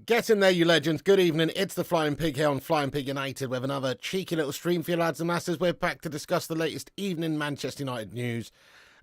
Get in there, you legends. Good evening. It's the Flying Pig here on Flying Pig United with another cheeky little stream for you lads and lasses. We're back to discuss the latest evening Manchester United news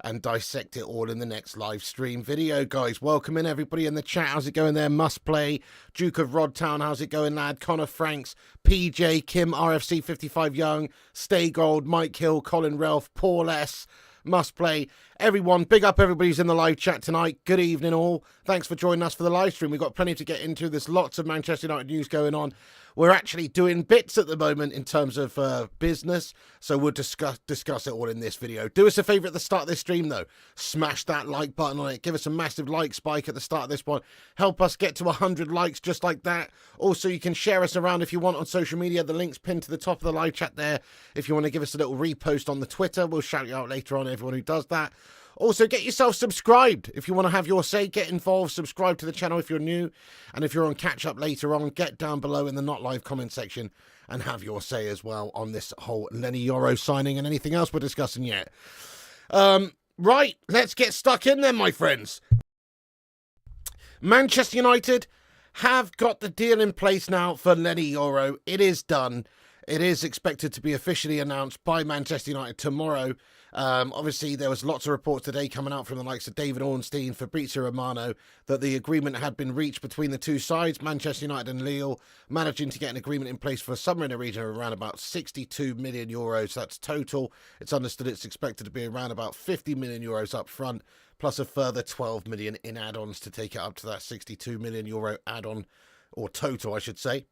and dissect it all in the next live stream video, guys. Welcome in, everybody in the chat. How's it going there? Must Play, Duke of Rodtown. How's it going, lad? Connor Franks, PJ, Kim, RFC 55 Young, Stay Gold, Mike Hill, Colin Ralph, Paul S. Must Play. Everyone, big up everybody who's in the live chat tonight. Good evening all. Thanks for joining us for the live stream. We've got plenty to get into. There's lots of Manchester United news going on. We're actually doing bits at the moment in terms of business, so we'll discuss it all in this video. Do us a favour at the start of this stream, though. Smash that like button on it. Give us a massive like spike at the start of this one. Help us get to 100 likes just like that. Also, you can share us around if you want on social media. The link's pinned to the top of the live chat there. If you want to give us a little repost on the Twitter, we'll shout you out later on, everyone who does that. Also, get yourself subscribed. If you want to have your say, get involved. Subscribe to the channel if you're new. And if you're on catch-up later on, get down below in the not live comment section and have your say as well on this whole Leny Yoro signing and anything else we're discussing yet. Right, let's get stuck in then, my friends. Manchester United have got the deal in place now for Leny Yoro. It is done. It is expected to be officially announced by Manchester United tomorrow. Obviously, there was lots of reports today coming out from the likes of David Ornstein, Fabrizio Romano, that the agreement had been reached between the two sides, Manchester United and Lille, managing to get an agreement in place for somewhere in the region of around about 62 million euros. That's total. It's understood it's expected to be around about 50 million euros up front, plus a further 12 million in add-ons to take it up to that 62 million euro add-on, or total, I should say.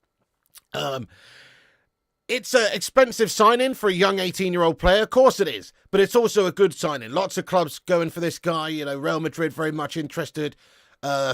It's an expensive signing for a young 18-year-old player. Of course it is. But it's also a good signing. Lots of clubs going for this guy. You know, Real Madrid very much interested.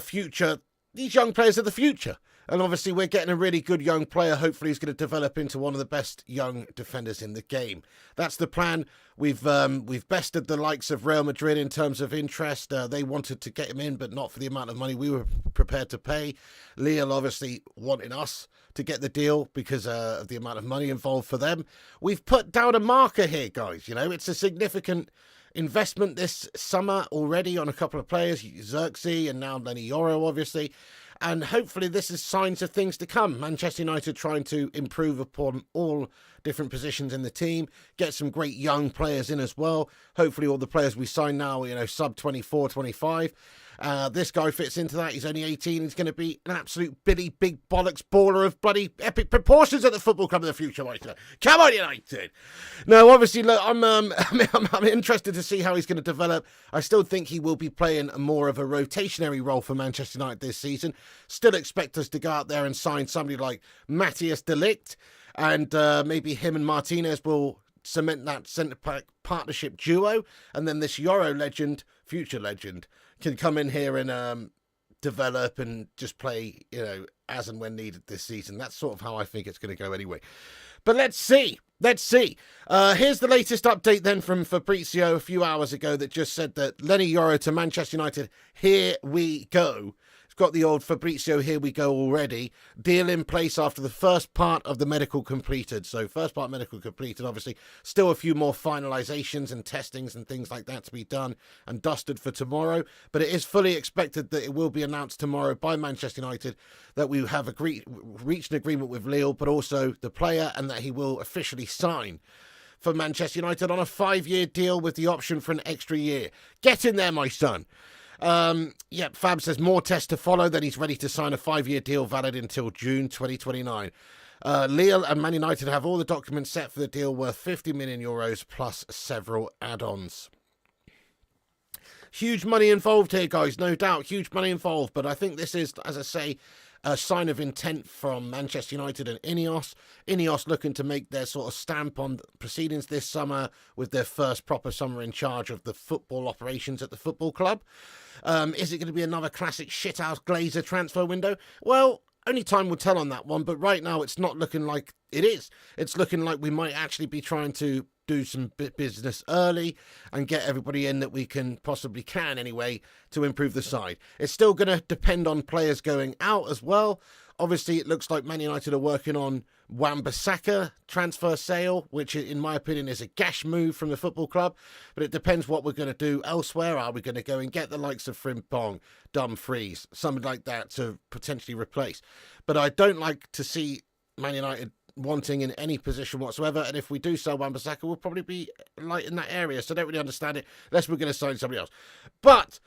Future. These young players are the future. And obviously we're getting a really good young player. Hopefully he's going to develop into one of the best young defenders in the game. That's the plan. We've bested the likes of Real Madrid in terms of interest. They wanted to get him in, but not for the amount of money we were prepared to pay. Lille obviously wanting us to get the deal because of the amount of money involved for them. We've put down a marker here, guys. You know, it's a significant investment this summer already on a couple of players, Xerxes and now Leny Yoro, obviously. And hopefully this is signs of things to come. Manchester United trying to improve upon all different positions in the team, get some great young players in as well. Hopefully all the players we sign now, you know, sub 24, 25. This guy fits into that. He's only 18. He's going to be an absolute Billy Big Bollocks baller of bloody epic proportions at the football club of the future, United. Come on, United! No, obviously, look, I'm interested to see how he's going to develop. I still think he will be playing more of a rotationary role for Manchester United this season. Still expect us to go out there and sign somebody like Matthias de Ligt, and maybe him and Martinez will cement that centre-back partnership duo, and then this Yoro legend, future legend, can come in here and develop and just play, you know, as and when needed this season. That's sort of how I think it's going to go anyway. But let's see. Let's see. Here's the latest update then from Fabrizio a few hours ago that just said that Leny Yoro to Manchester United, here we go. It's got the old Fabrizio, here we go already. Deal in place after the first part of the medical completed. So first part medical completed, obviously. Still a few more finalisations and testings and things like that to be done and dusted for tomorrow. But it is fully expected that it will be announced tomorrow by Manchester United that we have reached an agreement with Lille, but also the player, and that he will officially sign for Manchester United on a 5-year deal with the option for an extra year. Get in there, my son. Yep, Fab says more tests to follow, then he's ready to sign a 5-year deal valid until June 2029. Lille and Man United have all the documents set for the deal worth 50 million euros plus several add-ons. Huge money involved here, guys, no doubt. Huge money involved, but I think this is, as I say, a sign of intent from Manchester United and INEOS. INEOS looking to make their sort of stamp on proceedings this summer with their first proper summer in charge of the football operations at the football club. Is it going to be another classic shithouse Glazer transfer window? Well, only time will tell on that one, but right now it's not looking like it is. It's looking like we might actually be trying to do some business early and get everybody in that we can anyway to improve the side. It's still going to depend on players going out as well. Obviously, it looks like Man United are working on Wan-Bissaka transfer sale, which in my opinion is a gash move from the football club. But it depends what we're going to do elsewhere. Are we going to go and get the likes of Frimpong, Dumfries, something like that to potentially replace? But I don't like to see Man United wanting in any position whatsoever. And if we do sell Wan-Bissaka, we'll probably be light in that area. So I don't really understand it unless we're going to sign somebody else. But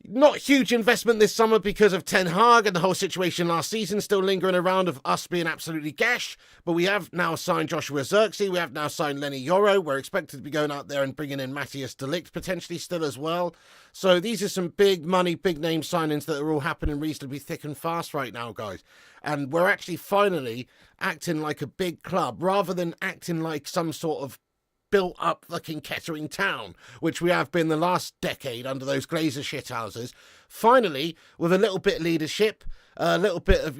not huge investment this summer because of Ten Hag and the whole situation last season still lingering around of us being absolutely gash. But we have now signed Joshua Zirkzee. We have now signed Leny Yoro. We're expected to be going out there and bringing in Matthias de Ligt potentially still as well. So these are some big money, big name signings that are all happening reasonably thick and fast right now, guys. And we're actually finally acting like a big club rather than acting like some sort of built up fucking Kettering town, which we have been the last decade under those Glazer shithouses. Finally, with a little bit of leadership, a little bit of,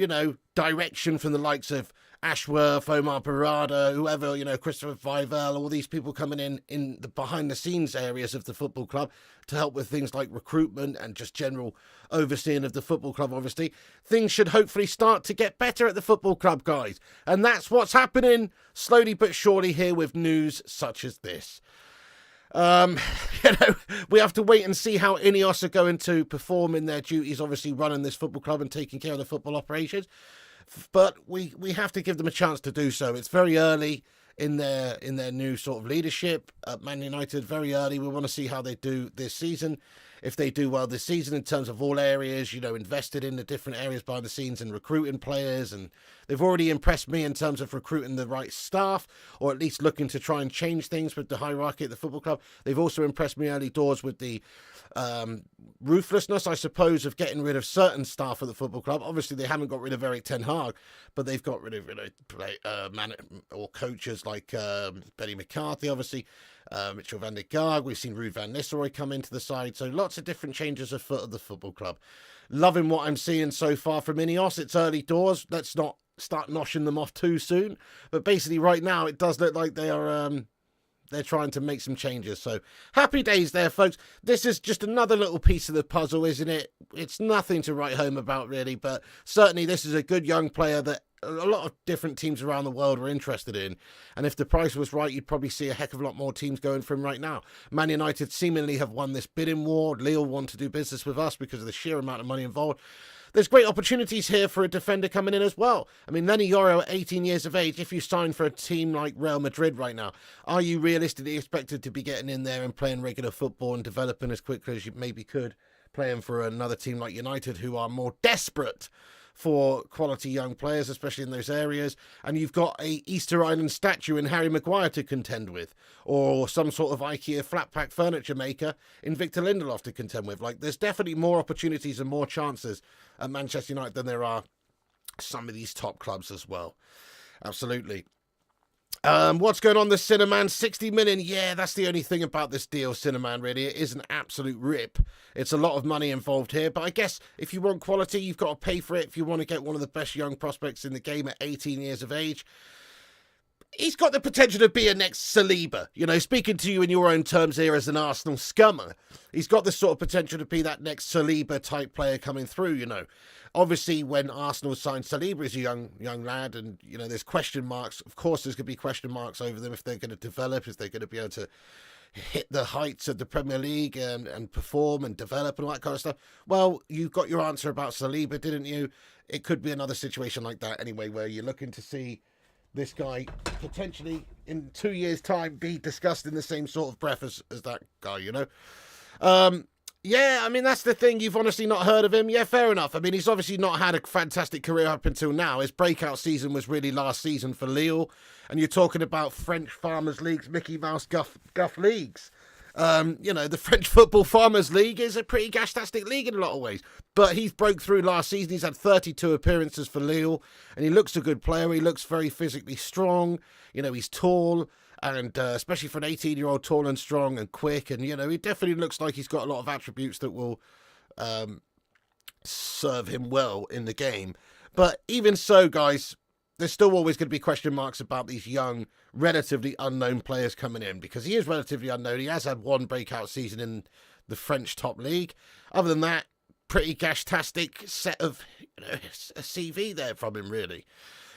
direction from the likes of Ashworth, Omar Barada, whoever, Christopher Vivell, all these people coming in the behind the scenes areas of the football club to help with things like recruitment and just general overseeing of the football club, obviously. Things should hopefully start to get better at the football club, guys. And that's what's happening slowly but surely here with news such as this. We have to wait and see how INEOS are going to perform in their duties, obviously running this football club and taking care of the football operations. But we have to give them a chance to do so. It's very early in their new sort of leadership at Man United, very early. We want to see how they do this season. If they do well this season in terms of all areas, invested in the different areas behind the scenes and recruiting players. And they've already impressed me in terms of recruiting the right staff, or at least looking to try and change things with the hierarchy at the football club. They've also impressed me early doors with the ruthlessness, I suppose, of getting rid of certain staff at the football club. Obviously, they haven't got rid of Erik Ten Hag, but they've got rid of coaches like Benny McCarthy, obviously, Mitchell van der Gaag. We've seen Ruud van Nistelrooy come into the side. So lots of different changes afoot at the football club. Loving what I'm seeing so far from INEOS. It's early doors. Let's not start noshing them off too soon. But basically right now it does look like they are they're trying to make some changes. So happy days there, folks. This is just another little piece of the puzzle, isn't it? It's nothing to write home about, really. But certainly this is a good young player that a lot of different teams around the world were interested in. And if the price was right, you'd probably see a heck of a lot more teams going for him right now. Man United seemingly have won this bidding war. Lille want to do business with us because of the sheer amount of money involved. There's great opportunities here for a defender coming in as well. I mean, Leny Yoro at 18 years of age, if you sign for a team like Real Madrid right now, are you realistically expected to be getting in there and playing regular football and developing as quickly as you maybe could, playing for another team like United, who are more desperate for quality young players, especially in those areas, and you've got a Easter Island statue in Harry Maguire to contend with, or some sort of IKEA flat pack furniture maker in Victor Lindelof to contend with? Like, there's definitely more opportunities and more chances at Manchester United than there are some of these top clubs as well. Absolutely. What's going on, the Cinnamon? 60 million. Yeah, that's the only thing about this deal, Cinnamon, really. It is an absolute rip. It's a lot of money involved here, but I guess if you want quality, you've got to pay for it. If you want to get one of the best young prospects in the game at 18 years of age, he's got the potential to be a next Saliba. Speaking to you in your own terms here as an Arsenal scummer, he's got the sort of potential to be that next Saliba type player coming through, Obviously, when Arsenal signed Saliba as a young lad, and, there's question marks. Of course, there's going to be question marks over them if they're going to develop, if they're going to be able to hit the heights of the Premier League and perform and develop and all that kind of stuff. Well, you got your answer about Saliba, didn't you? It could be another situation like that anyway, where you're looking to see this guy potentially in 2 years' time be discussed in the same sort of breath as that guy, Yeah, I mean, that's the thing. You've honestly not heard of him? Yeah, fair enough. I mean, he's obviously not had a fantastic career up until now. His breakout season was really last season for Lille. And you're talking about French Farmers Leagues, Mickey Mouse Guff Leagues. The French Football Farmers League is a pretty gastastic league in a lot of ways. But he's broke through last season. He's had 32 appearances for Lille, and he looks a good player. He looks very physically strong. He's tall, and especially for an 18-year-old, tall and strong and quick. And, he definitely looks like he's got a lot of attributes that will serve him well in the game. But even so, guys, there's still always going to be question marks about these young, relatively unknown players coming in, because he is relatively unknown. He has had one breakout season in the French top league. Other than that, pretty gastastic set of a CV there from him, really.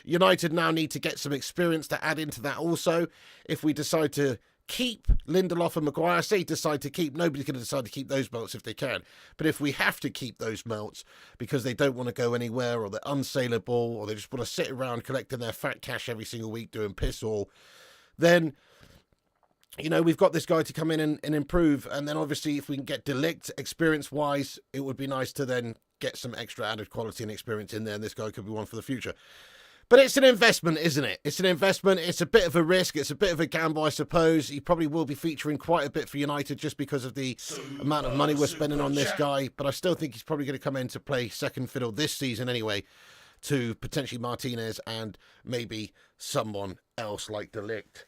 United now need to get some experience to add into that also. If we decide to keep Lindelof and Maguire, say decide to keep, nobody's going to decide to keep those belts if they can. But if we have to keep those belts because they don't want to go anywhere, or they're unsaleable, or they just want to sit around collecting their fat cash every single week doing piss all, then, we've got this guy to come in and improve. And then obviously if we can get Ligt experience-wise, it would be nice to then get some extra added quality and experience in there, and this guy could be one for the future. But it's an investment, isn't it? It's an investment. It's a bit of a risk. It's a bit of a gamble, I suppose. He probably will be featuring quite a bit for United just because of the amount of money we're spending on this guy. But I still think he's probably going to come in to play second fiddle this season anyway to potentially Martinez and maybe someone else like De Ligt.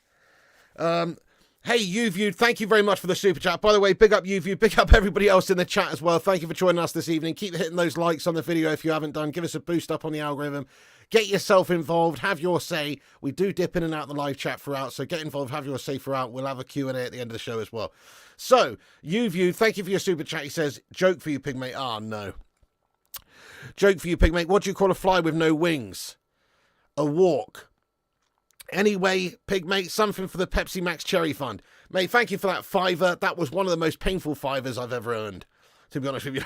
Hey, YouViewed, thank you very much for the super chat. By the way, big up YouViewed, big up everybody else in the chat as well. Thank you for joining us this evening. Keep hitting those likes on the video if you haven't done. Give us a boost up on the algorithm. Get yourself involved. Have your say. We do dip in and out the live chat throughout, so get involved. Have your say throughout. We'll have a Q&A at the end of the show as well. So, YouViewed, thank you for your super chat. He says, joke for you, Pigmate. Ah, no. Joke for you, Pigmate. What do you call a fly with no wings? A walk. Anyway, Pigmate, something for the Pepsi Max Cherry Fund. Mate, thank you for that $5. That was one of the most painful $5s I've ever earned, to be honest with you.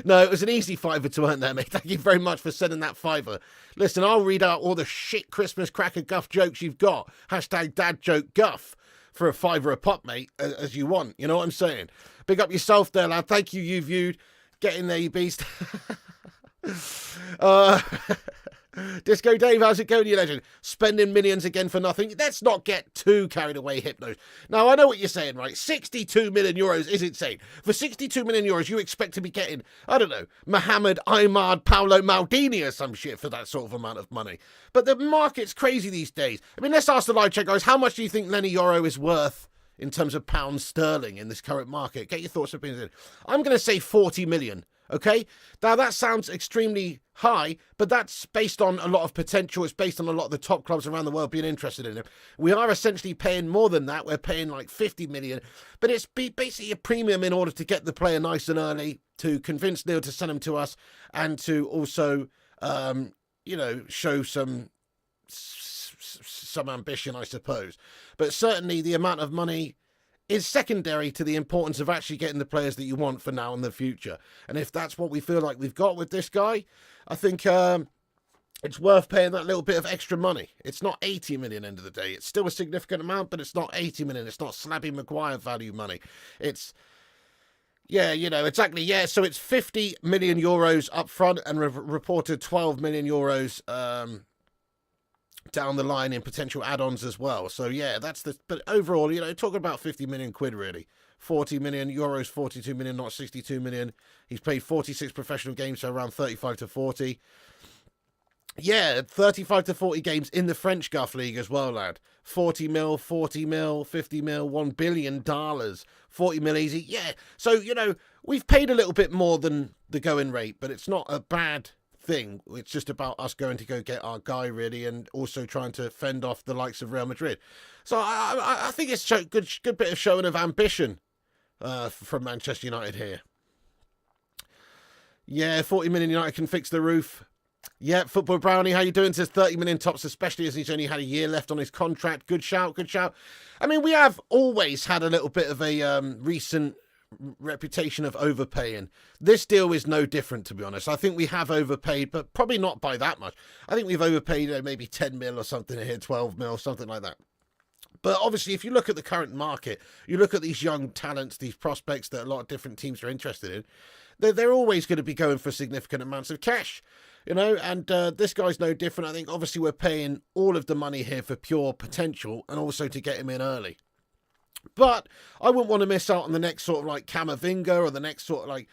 No, it was an easy $5 to earn there, mate. Thank you very much for sending that $5. Listen, I'll read out all the shit Christmas cracker guff jokes you've got. Hashtag dad joke guff for a $5 a pop, mate, as you want. You know what I'm saying? Big up yourself there, lad. Thank you, YouViewed. Get in there, you beast. Disco Dave, how's it going, you legend? Spending millions again for nothing. Let's not get too carried away, Hypnos. Now, I know what you're saying, right? 62 million euros is insane. For 62 million euros, you expect to be getting, I don't know, Mohamed Imad Paolo Maldini or some shit for that sort of amount of money. But the market's crazy these days. I mean, let's ask the live chat, guys. How much do you think Leny Yoro is worth in terms of pounds sterling in this current market? Get your thoughts and opinions in. I'm going to say 40 million. Okay, now that sounds extremely high, but that's based on a lot of potential. It's based on a lot of the top clubs around the world being interested in him. We are essentially paying more than that. We're paying like 50 million, but it's basically a premium in order to get the player nice and early, to convince Neil to send him to us, and to also, show some ambition, I suppose. But certainly the amount of money is secondary to the importance of actually getting the players that you want for now and the future. And if that's what we feel like we've got with this guy, I think it's worth paying that little bit of extra money. It's not 80 million end of the day. It's still a significant amount, but it's not 80 million. It's not Slabby Maguire value money. It's, exactly. Yeah, so it's 50 million euros up front and reported 12 million euros down the line in potential add-ons as well. So yeah, but overall, talking about 50 million quid really. 40 million euros, 42 million, not 62 million. He's played 46 professional games, so around 35 to 40. Yeah, 35 to 40 games in the French Guff League as well, lad. 40 mil, 50 mil, $1 billion, 40 mil easy. Yeah, so, we've paid a little bit more than the going rate, but it's not a bad thing. It's just about us going to go get our guy really, and also trying to fend off the likes of Real Madrid. So I think it's a good bit of showing of ambition from Manchester United here. Yeah, 40 million United can fix the roof. Yeah, Football Brownie, how you doing? Says 30 million tops, especially as he's only had a year left on his contract. Good shout, good shout. I mean, we have always had a little bit of a recent reputation of overpaying. This deal is no different, to be honest. I think we have overpaid, but probably not by that much. I think we've overpaid maybe 10 mil or something here, 12 mil, something like that. But obviously, if you look at the current market, you look at these young talents, these prospects that a lot of different teams are interested in, they're always going to be going for significant amounts of cash, and this guy's no different. I think obviously we're paying all of the money here for pure potential and also to get him in early. But I wouldn't want to miss out on the next sort of like Camavinga or the next sort of like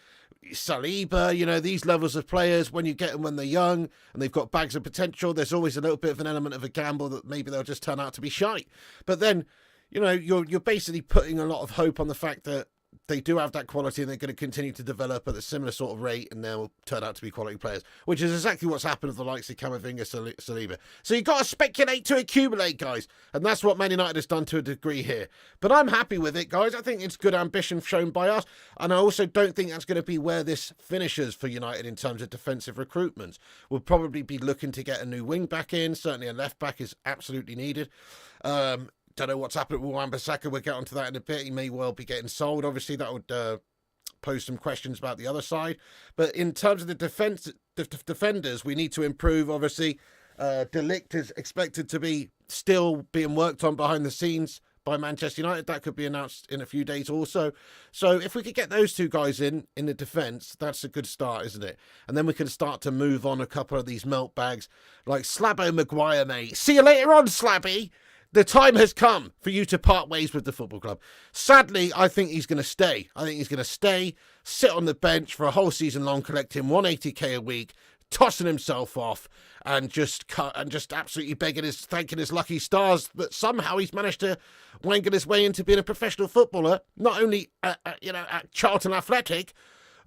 Saliba, you know, these levels of players. When you get them when they're young and they've got bags of potential, there's always a little bit of an element of a gamble that maybe they'll just turn out to be shite. But then, you know, you're basically putting a lot of hope on the fact that they do have that quality and they're going to continue to develop at a similar sort of rate and they'll turn out to be quality players, which is exactly what's happened with the likes of Camavinga, Saliba. So you've got to speculate to accumulate, guys, and that's what Man United has done to a degree here. But I'm happy with it, guys. I think it's good ambition shown by us, and I also don't think that's going to be where this finishes for United in terms of defensive recruitment. We'll probably be looking to get a new wing back in. Certainly a left back is absolutely needed. Don't know what's happening with Wan-Bissaka. We'll get onto that in a bit. He may well be getting sold. Obviously, that would pose some questions about the other side. But in terms of the defenders, we need to improve. Obviously, Ligt is expected to be still being worked on behind the scenes by Manchester United. That could be announced in a few days also. So if we could get those two guys in the defence, that's a good start, isn't it? And then we can start to move on a couple of these melt bags like Slabbo Maguire, mate. See you later on, Slabby. The time has come for you to part ways with the football club. Sadly, I think he's going to stay. I think he's going to stay, sit on the bench for a whole season long, collecting 180k a week, tossing himself off, and just absolutely thanking his lucky stars that somehow he's managed to wangle his way into being a professional footballer, not only at Charlton Athletic,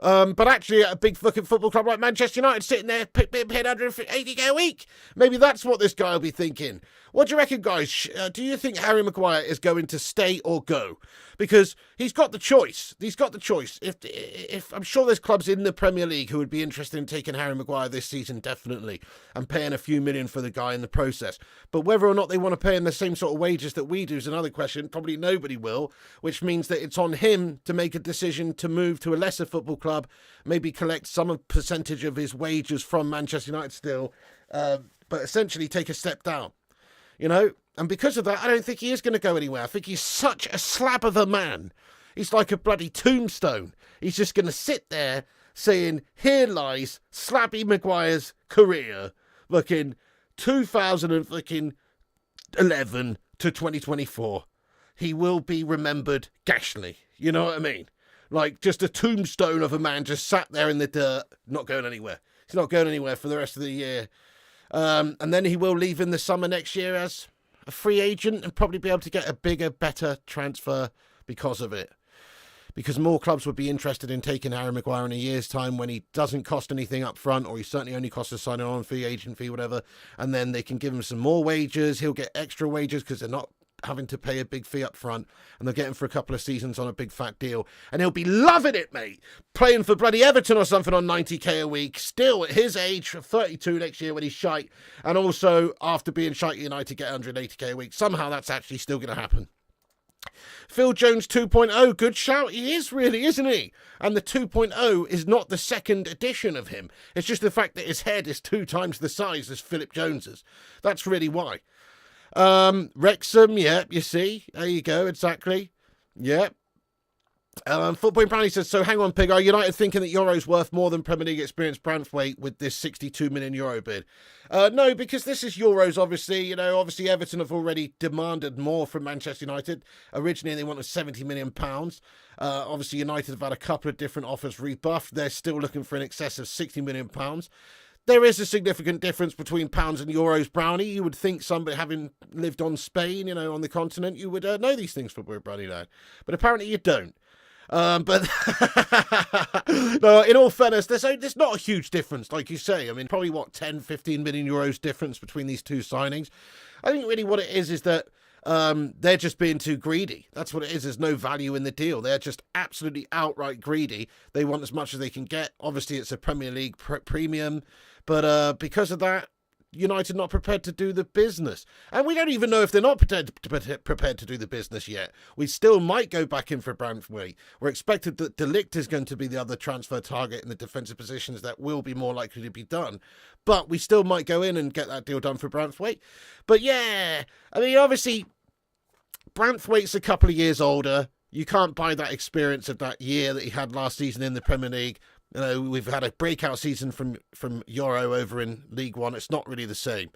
but actually at a big fucking football club like Manchester United, sitting there being paid 180k a week. Maybe that's what this guy will be thinking. What do you reckon, guys? Do you think Harry Maguire is going to stay or go? Because he's got the choice. He's got the choice. If I'm sure there's clubs in the Premier League who would be interested in taking Harry Maguire this season, definitely, and paying a few million for the guy in the process. But whether or not they want to pay him the same sort of wages that we do is another question. Probably nobody will, which means that it's on him to make a decision to move to a lesser football club, maybe collect some percentage of his wages from Manchester United still, but essentially take a step down. You know, and because of that, I don't think he is going to go anywhere. I think he's such a slab of a man. He's like a bloody tombstone. He's just going to sit there saying, here lies Slabby Maguire's career, looking 2011 to 2024. He will be remembered gashly. You know what I mean? Like just a tombstone of a man just sat there in the dirt, not going anywhere. He's not going anywhere for the rest of the year. And then he will leave in the summer next year as a free agent and probably be able to get a bigger, better transfer because of it. Because more clubs would be interested in taking Harry Maguire in a year's time when he doesn't cost anything up front, or he certainly only costs a signing on fee, agent fee, whatever. And then they can give him some more wages. He'll get extra wages because they're not having to pay a big fee up front, and they'll get him for a couple of seasons on a big fat deal, and he'll be loving it, mate, playing for bloody Everton or something on 90k a week, still at his age, 32 next year when he's shite, and also after being shite at United get 180k a week. Somehow that's actually still going to happen. Phil Jones 2.0, good shout. He is really, isn't he? And the 2.0 is not the second edition of him. It's just the fact that his head is 2 times the size as Philip Jones's. That's really why. Wrexham, yeah, you see. There you go, exactly. Yeah. Football Brownie says, so hang on, Pig, are United thinking that Yoro's worth more than Premier League experience Branthwaite with this 62 million euro bid? No, because this is Euros, obviously. You know, obviously Everton have already demanded more from Manchester United. Originally, they wanted 70 million pounds. Obviously, United have had a couple of different offers rebuffed. They're still looking for in excess of 60 million pounds. There is a significant difference between pounds and euros, Brownie. You would think somebody having lived on Spain, you know, on the continent, you would know these things, Football Brownie lad. But apparently you don't. But no, in all fairness, there's not a huge difference, like you say. I mean, probably 10, 15 million euros difference between these two signings. I think really what it is that they're just being too greedy. That's what it is. There's no value in the deal. They're just absolutely outright greedy. They want as much as they can get. Obviously, it's a Premier League premium, but because of that, United not prepared to do the business. And we don't even know if they're not prepared to do the business yet. We still might go back in for Branthwaite. We're expected that Ligt is going to be the other transfer target in the defensive positions that will be more likely to be done. But we still might go in and get that deal done for Branthwaite. But yeah, I mean, obviously, Branthwaite's a couple of years older. You can't buy that experience of that year that he had last season in the Premier League. You know, we've had a breakout season from Yoro over in League One. It's not really the same.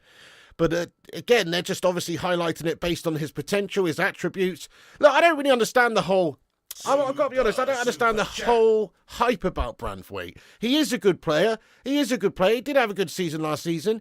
But again, they're just obviously highlighting it based on his potential, his attributes. Look, I don't really understand the whole... I've got to be honest, I don't understand the whole hype about Branthwaite. He is a good player. He did have a good season last season.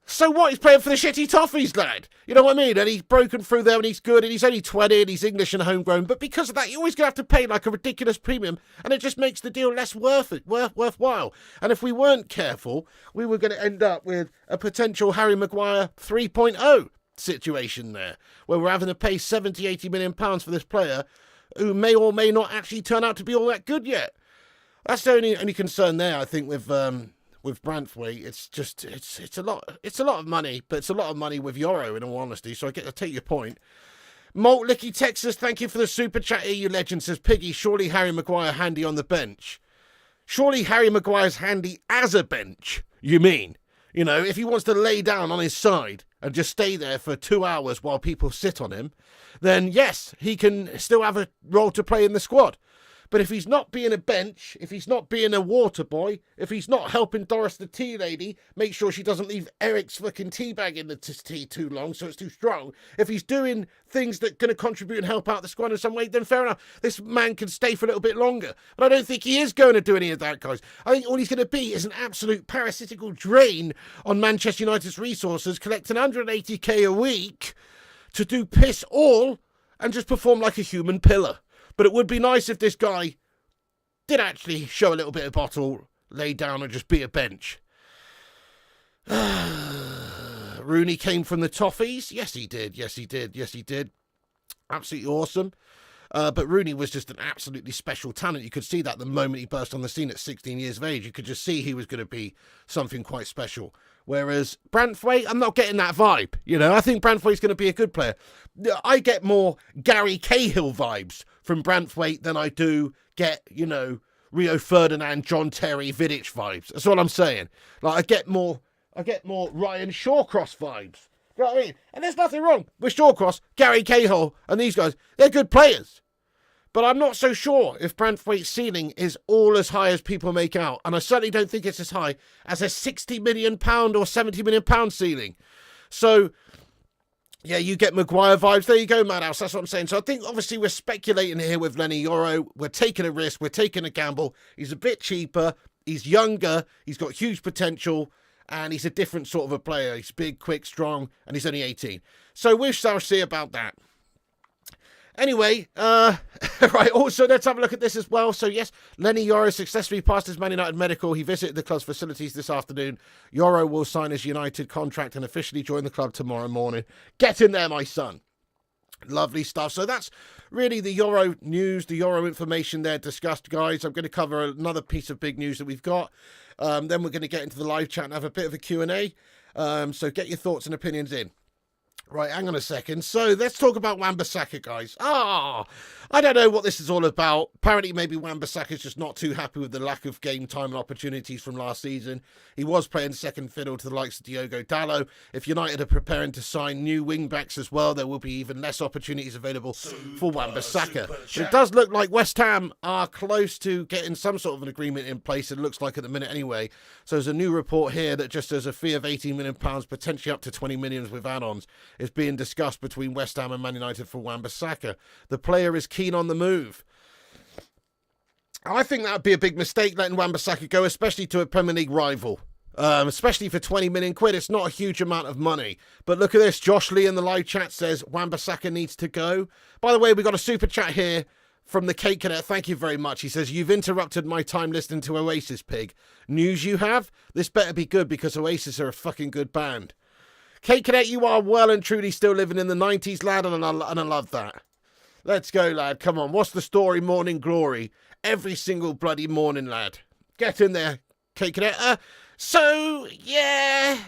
So what? He's playing for the shitty Toffees, lad. You know what I mean? And he's broken through there and he's good and he's only 20 and he's English and homegrown. But because of that, you're always going to have to pay like a ridiculous premium and it just makes the deal less worthwhile. And if we weren't careful, we were going to end up with a potential Harry Maguire 3.0 situation there, where we're having to pay 70, 80 million pounds for this player who may or may not actually turn out to be all that good yet. That's the only concern there, I think, with Branthwaite. It's a lot of money, but it's a lot of money with Yoro, in all honesty. So I take your point. Malt Licky Texas, thank you for the super chat here, you legend. Says Piggy, surely Harry Maguire handy on the bench. Surely Harry Maguire's handy as a bench, you mean? You know, if he wants to lay down on his side and just stay there for 2 hours while people sit on him, then yes, he can still have a role to play in the squad. But if he's not being a bench, if he's not being a water boy, if he's not helping Doris the tea lady make sure she doesn't leave Eric's fucking tea bag in the tea too long so it's too strong, if he's doing things that are going to contribute and help out the squad in some way, then fair enough. This man can stay for a little bit longer. But I don't think he is going to do any of that, guys. I think all he's going to be is an absolute parasitical drain on Manchester United's resources, collecting 180k a week to do piss all and just perform like a human pillar. But it would be nice if this guy did actually show a little bit of bottle, lay down and just be a bench. Rooney came from the Toffees. Yes, he did. Absolutely awesome. But Rooney was just an absolutely special talent. You could see that the moment he burst on the scene at 16 years of age. You could just see he was going to be something quite special. Whereas Branthwaite, I'm not getting that vibe. You know, I think Branthwaite's going to be a good player. I get more Gary Cahill vibes from Branthwaite than I do get, you know, Rio Ferdinand, John Terry, Vidic vibes. That's what I'm saying. Like, I get more Ryan Shawcross vibes. You know what I mean? And there's nothing wrong with Shawcross, Gary Cahill, and these guys. They're good players. But I'm not so sure if Branthwaite's ceiling is all as high as people make out. And I certainly don't think it's as high as a £60 million or £70 million ceiling. So, yeah, you get Maguire vibes. There you go, Madhouse. That's what I'm saying. So I think, obviously, we're speculating here with Leny Yoro. We're taking a risk. We're taking a gamble. He's a bit cheaper. He's younger. He's got huge potential. And he's a different sort of a player. He's big, quick, strong, and he's only 18. So we shall see about that. Anyway, right, also, let's have a look at this as well. So, yes, Leny Yoro successfully passed his Man United medical. He visited the club's facilities this afternoon. Yoro will sign his United contract and officially join the club tomorrow morning. Get in there, my son. Lovely stuff. So that's really the Yoro news, the Yoro information there discussed, guys. I'm going to cover another piece of big news that we've got. Then we're going to get into the live chat and have a bit of a Q&A. So get your thoughts and opinions in. Right, hang on a second. So let's talk about Wan-Bissaka, guys. I don't know what this is all about. Apparently, maybe Wan-Bissaka's just not too happy with the lack of game time and opportunities from last season. He was playing second fiddle to the likes of Diogo Dalot. If United are preparing to sign new wing-backs as well, there will be even less opportunities available for Wan-Bissaka. It does look like West Ham are close to getting some sort of an agreement in place, it looks like at the minute anyway. So there's a new report here that just says a fee of £18 million, potentially up to 20 million with add-ons, is being discussed between West Ham and Man United for Wan-Bissaka. The player is keen on the move. I think that would be a big mistake, letting Wan-Bissaka go, especially to a Premier League rival. Especially for 20 million quid. It's not a huge amount of money. But look at this. Josh Lee in the live chat says Wan-Bissaka needs to go. By the way, we got a super chat here from the Cake Cadet. Thank you very much. He says, you've interrupted my time listening to Oasis, pig. News you have? This better be good because Oasis are a fucking good band. Cake Cadet, you are well and truly still living in the 90s, lad, and I love that. Let's go, lad. Come on. What's the story? Morning glory. Every single bloody morning, lad. Get in there, Cake Cadet. So, yeah.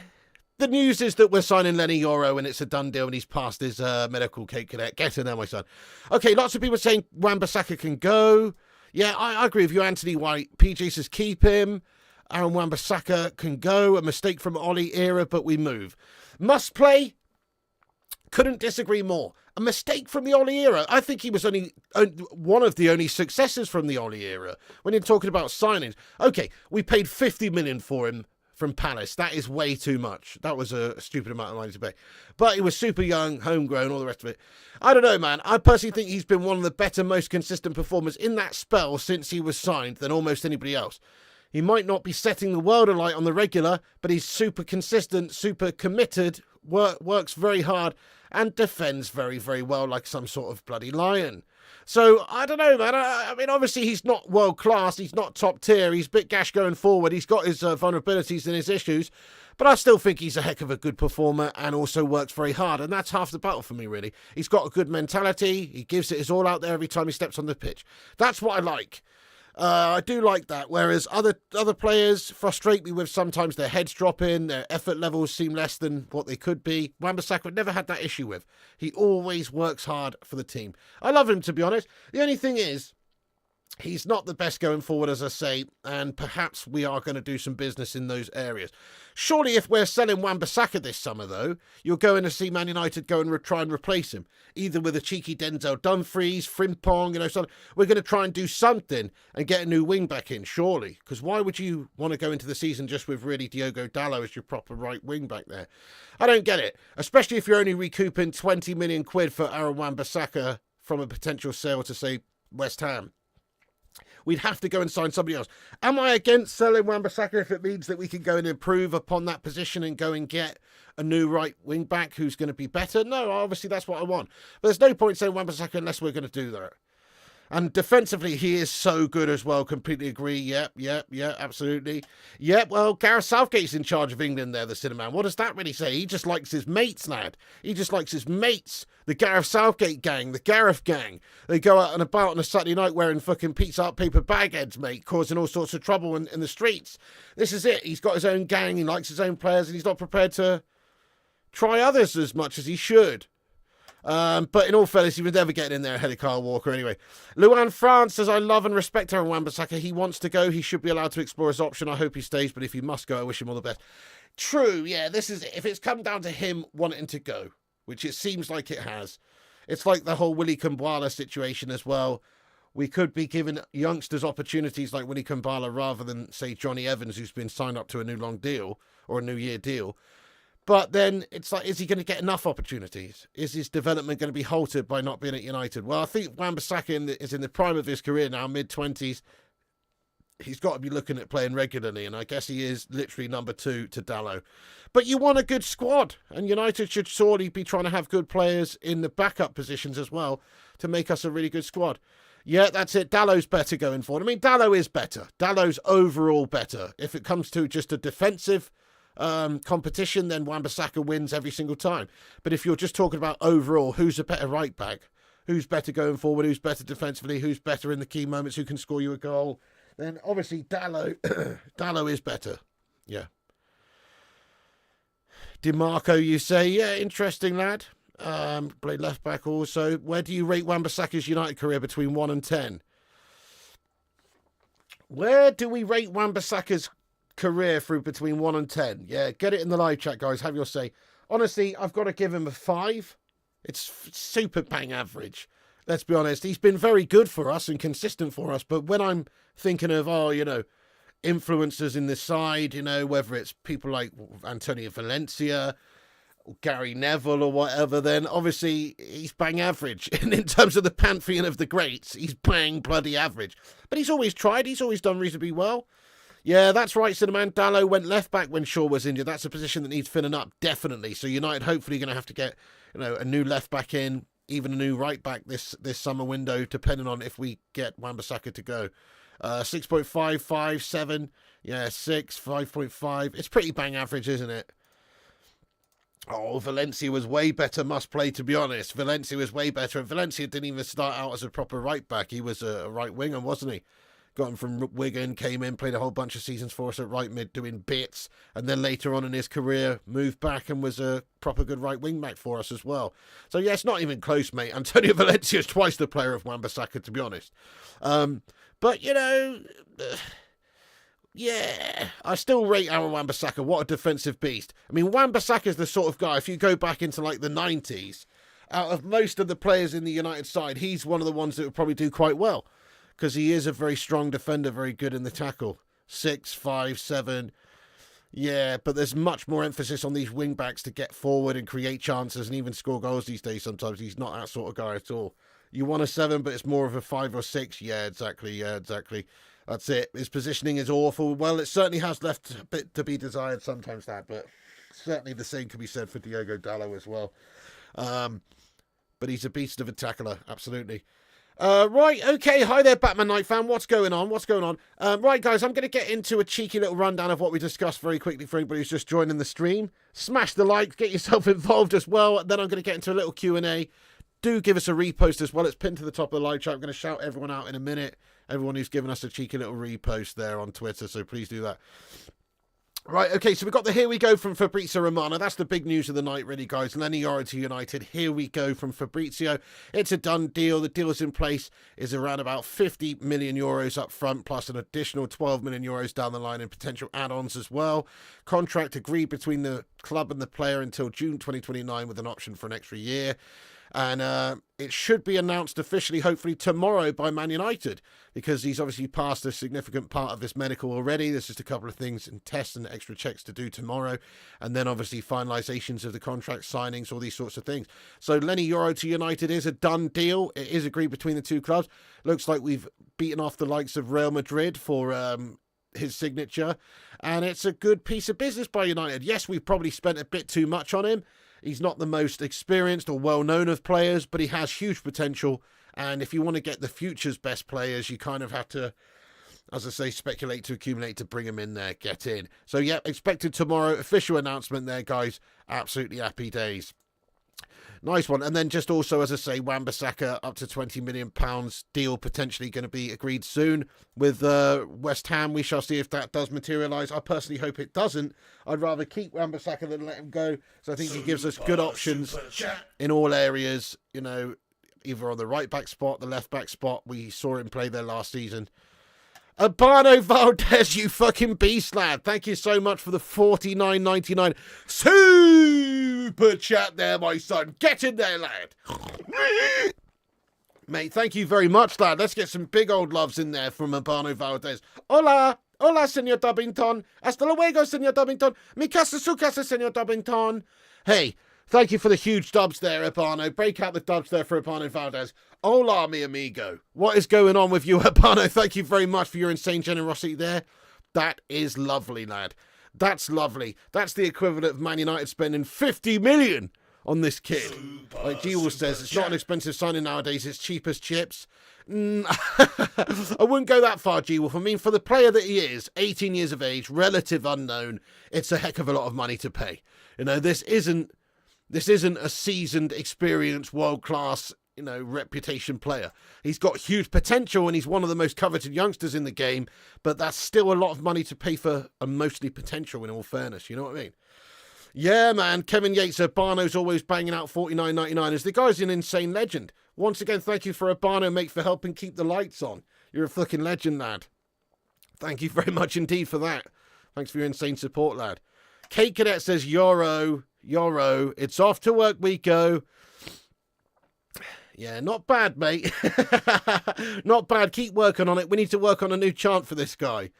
The news is that we're signing Leny Yoro and it's a done deal and he's passed his medical, Cake Cadet. Get in there, my son. Okay, lots of people saying Wan-Bissaka can go. Yeah, I agree with you, Anthony White. PG says keep him. Aaron Wan-Bissaka can go. A mistake from Ollie era, but we move. Must play. Couldn't disagree more. A mistake from the Ollie era. I think he was only one of the only successes from the Ollie era. When you're talking about signings. Okay, we paid 50 million for him from Palace. That is way too much. That was a stupid amount of money to pay. But he was super young, homegrown, all the rest of it. I don't know, man. I personally think he's been one of the better, most consistent performers in that spell since he was signed than almost anybody else. He might not be setting the world alight on the regular, but he's super consistent, super committed, works very hard, and defends very, very well like some sort of bloody lion. So, I don't know, man. I mean, obviously, he's not world class. He's not top tier. He's a bit gash going forward. He's got his vulnerabilities and his issues. But I still think he's a heck of a good performer and also works very hard. And that's half the battle for me, really. He's got a good mentality. He gives it his all out there every time he steps on the pitch. That's what I like. I do like that, whereas other players frustrate me with sometimes their heads dropping, their effort levels seem less than what they could be. Wan-Bissaka never had that issue with. He always works hard for the team. I love him, to be honest. The only thing is, he's not the best going forward, as I say, and perhaps we are going to do some business in those areas. Surely if we're selling Wan-Bissaka this summer, though, you're going to see Man United go and try and replace him, either with a cheeky Denzel Dumfries, Frimpong, something. We're going to try and do something and get a new wing back in, surely. Because why would you want to go into the season just with really Diogo Dalot as your proper right wing back there? I don't get it, especially if you're only recouping 20 million quid for Aaron Wan-Bissaka from a potential sale to, say, West Ham. We'd have to go and sign somebody else. Am I against selling Wan-Bissaka if it means that we can go and improve upon that position and go and get a new right wing back who's going to be better? No, obviously that's what I want. But there's no point saying Wan-Bissaka unless we're going to do that. And defensively, he is so good as well. Completely agree. Yep, absolutely. Yep, well, Gareth Southgate's in charge of England there, the Cinnamon. What does that really say? He just likes his mates, lad. He just likes his mates. The Gareth Southgate gang, the Gareth gang. They go out and about on a Saturday night wearing fucking pizza hut paper bag heads, mate, causing all sorts of trouble in the streets. This is it. He's got his own gang. He likes his own players, and he's not prepared to try others as much as he should. But in all fairness, he was never getting in there ahead of Kyle Walker anyway. Luan France says, I love and respect Aaron Wan-Bissaka. He wants to go. He should be allowed to explore his option. I hope he stays, but if he must go, I wish him all the best. True, yeah, this is, if it's come down to him wanting to go, which it seems like it has. It's like the whole Willy Kambala situation as well. We could be giving youngsters opportunities like Willy Kambala rather than, say, Johnny Evans, who's been signed up to a new long deal or a new year deal. But then it's like, is he going to get enough opportunities? Is his development going to be halted by not being at United? Well, I think Wan-Bissaka is in the prime of his career now, mid-20s. He's got to be looking at playing regularly, and I guess he is literally number 2 to Dalot. But you want a good squad, and United should surely be trying to have good players in the backup positions as well to make us a really good squad. Yeah, that's it. Dalot's better going forward. I mean, Dalot is better. Dalot's overall better. If it comes to just a defensive competition, then Wan-Bissaka wins every single time. But if you're just talking about overall, who's a better right back, who's better going forward, who's better defensively, who's better in the key moments, who can score you a goal, then obviously Dalot is better. Yeah. DeMarco, you say, yeah, interesting lad. Played left back also. Where do you rate Wan-Bissaka's United career between 1 and 10? Where do we rate Wan-Bissaka's career through between 1 and 10? Yeah, get it in the live chat, guys. Have your say. Honestly, I've got to give him a 5. It's super bang average. Let's be honest. He's been very good for us and consistent for us. But when I'm thinking of, influencers in this side, whether it's people like Antonio Valencia, or Gary Neville or whatever, then obviously he's bang average. And in terms of the pantheon of the greats, he's bang bloody average. But he's always tried. He's always done reasonably well. Yeah, that's right, Cinnamon. Dalot went left back when Shaw was injured. That's a position that needs filling up, definitely. So United hopefully going to have to get, a new left back in, even a new right back this summer window, depending on if we get Wan-Bissaka to go. 6.5, 5, 7, yeah, 6, 5.5. It's pretty bang average, isn't it? Oh, Valencia was way better must play, to be honest. Valencia was way better. And Valencia didn't even start out as a proper right back. He was a right winger, wasn't he? Got him from Wigan, came in, played a whole bunch of seasons for us at right mid, doing bits. And then later on in his career, moved back and was a proper good right wing back for us as well. So, yeah, it's not even close, mate. Antonio Valencia is twice the player of Wan-Bissaka, to be honest. But, yeah, I still rate Aaron Wan-Bissaka. What a defensive beast. I mean, Wan-Bissaka is the sort of guy, if you go back into like the 90s, out of most of the players in the United side, he's one of the ones that would probably do quite well. Because he is a very strong defender, very good in the tackle. 6, 5, 7. Yeah, but there's much more emphasis on these wing backs to get forward and create chances and even score goals these days. Sometimes he's not that sort of guy at all. You want a 7, but it's more of a 5 or 6. Yeah, exactly. Yeah, exactly. That's it. His positioning is awful. Well, it certainly has left a bit to be desired sometimes, that, but certainly the same can be said for Diogo Dalot as well. But he's a beast of a tackler, absolutely. Right, okay, hi there, Batman Knight fan. What's going on? Right, guys, I'm going to get into a cheeky little rundown of what we discussed very quickly for anybody who's just joining the stream. Smash the like, get yourself involved as well. Then I'm going to get into a little Q&A. Do give us a repost as well. It's pinned to the top of the live chat. I'm going to shout everyone out in a minute. Everyone who's given us a cheeky little repost there on Twitter, so please do that. Right, okay, so we've got the Here We Go from Fabrizio Romano. That's the big news of the night, really, guys. Leny Yoro to United. Here we go from Fabrizio. It's a done deal. The deal is in place. Is around about 50 million euros up front, plus an additional 12 million euros down the line in potential add-ons as well. Contract agreed between the club and the player until June 2029 with an option for an extra year. And it should be announced officially, hopefully, tomorrow by Man United, because he's obviously passed a significant part of this medical already. There's just a couple of things and tests and extra checks to do tomorrow. And then, obviously, finalisations of the contract signings, all these sorts of things. So, Leny Yoro to United is a done deal. It is agreed between the two clubs. Looks like we've beaten off the likes of Real Madrid for his signature. And it's a good piece of business by United. Yes, we've probably spent a bit too much on him. He's not the most experienced or well-known of players, but he has huge potential. And if you want to get the future's best players, you kind of have to, as I say, speculate to accumulate to bring him in there, get in. So, yeah, expected tomorrow. Official announcement there, guys. Absolutely happy days. Nice one. And then just also, as I say, Wan-Bissaka up to £20 million deal potentially going to be agreed soon with West Ham. We shall see if that does materialise. I personally hope it doesn't. I'd rather keep Wan-Bissaka than let him go. So I think he gives us good options in all areas, you know, either on the right back spot, the left back spot. We saw him play there last season. Urbano Valdez, you fucking beast, lad. Thank you so much for the $49.99 super chat there, my son. Get in there, lad. Mate, thank you very much, lad. Let's get some big old loves in there from Urbano Valdez. Hola. Hola, Senor Dubbington. Hasta luego, Senor Dubbington. Mi casa su casa, Senor Dubbington. Hey, thank you for the huge dubs there, Urbano. Break out the dubs there for Urbano Valdez. Hola, mi amigo. What is going on with you, Urbano? Thank you very much for your insane generosity there. That is lovely, lad. That's lovely. That's the equivalent of Man United spending 50 million on this kid. Like G-Will says, it's not an expensive signing nowadays. It's cheap as chips. I wouldn't go that far, G-Wolf. I mean, for the player that he is, 18 years of age, relative unknown, it's a heck of a lot of money to pay. You know, this isn't a seasoned, experienced, world-class, you know, reputation player. He's got huge potential and he's one of the most coveted youngsters in the game, but that's still a lot of money to pay for a mostly potential, in all fairness. You know what I mean? Yeah, man. Kevin Yates, Urbano's always banging out $49.99. The guy's an insane legend. Once again, thank you for Urbano, mate, for helping keep the lights on. You're a fucking legend, lad. Thank you very much indeed for that. Thanks for your insane support, lad. Kate Cadet says, Yoro, it's off to work we go. Yeah, not bad, mate. Not bad. Keep working on it. We need to work on a new chant for this guy.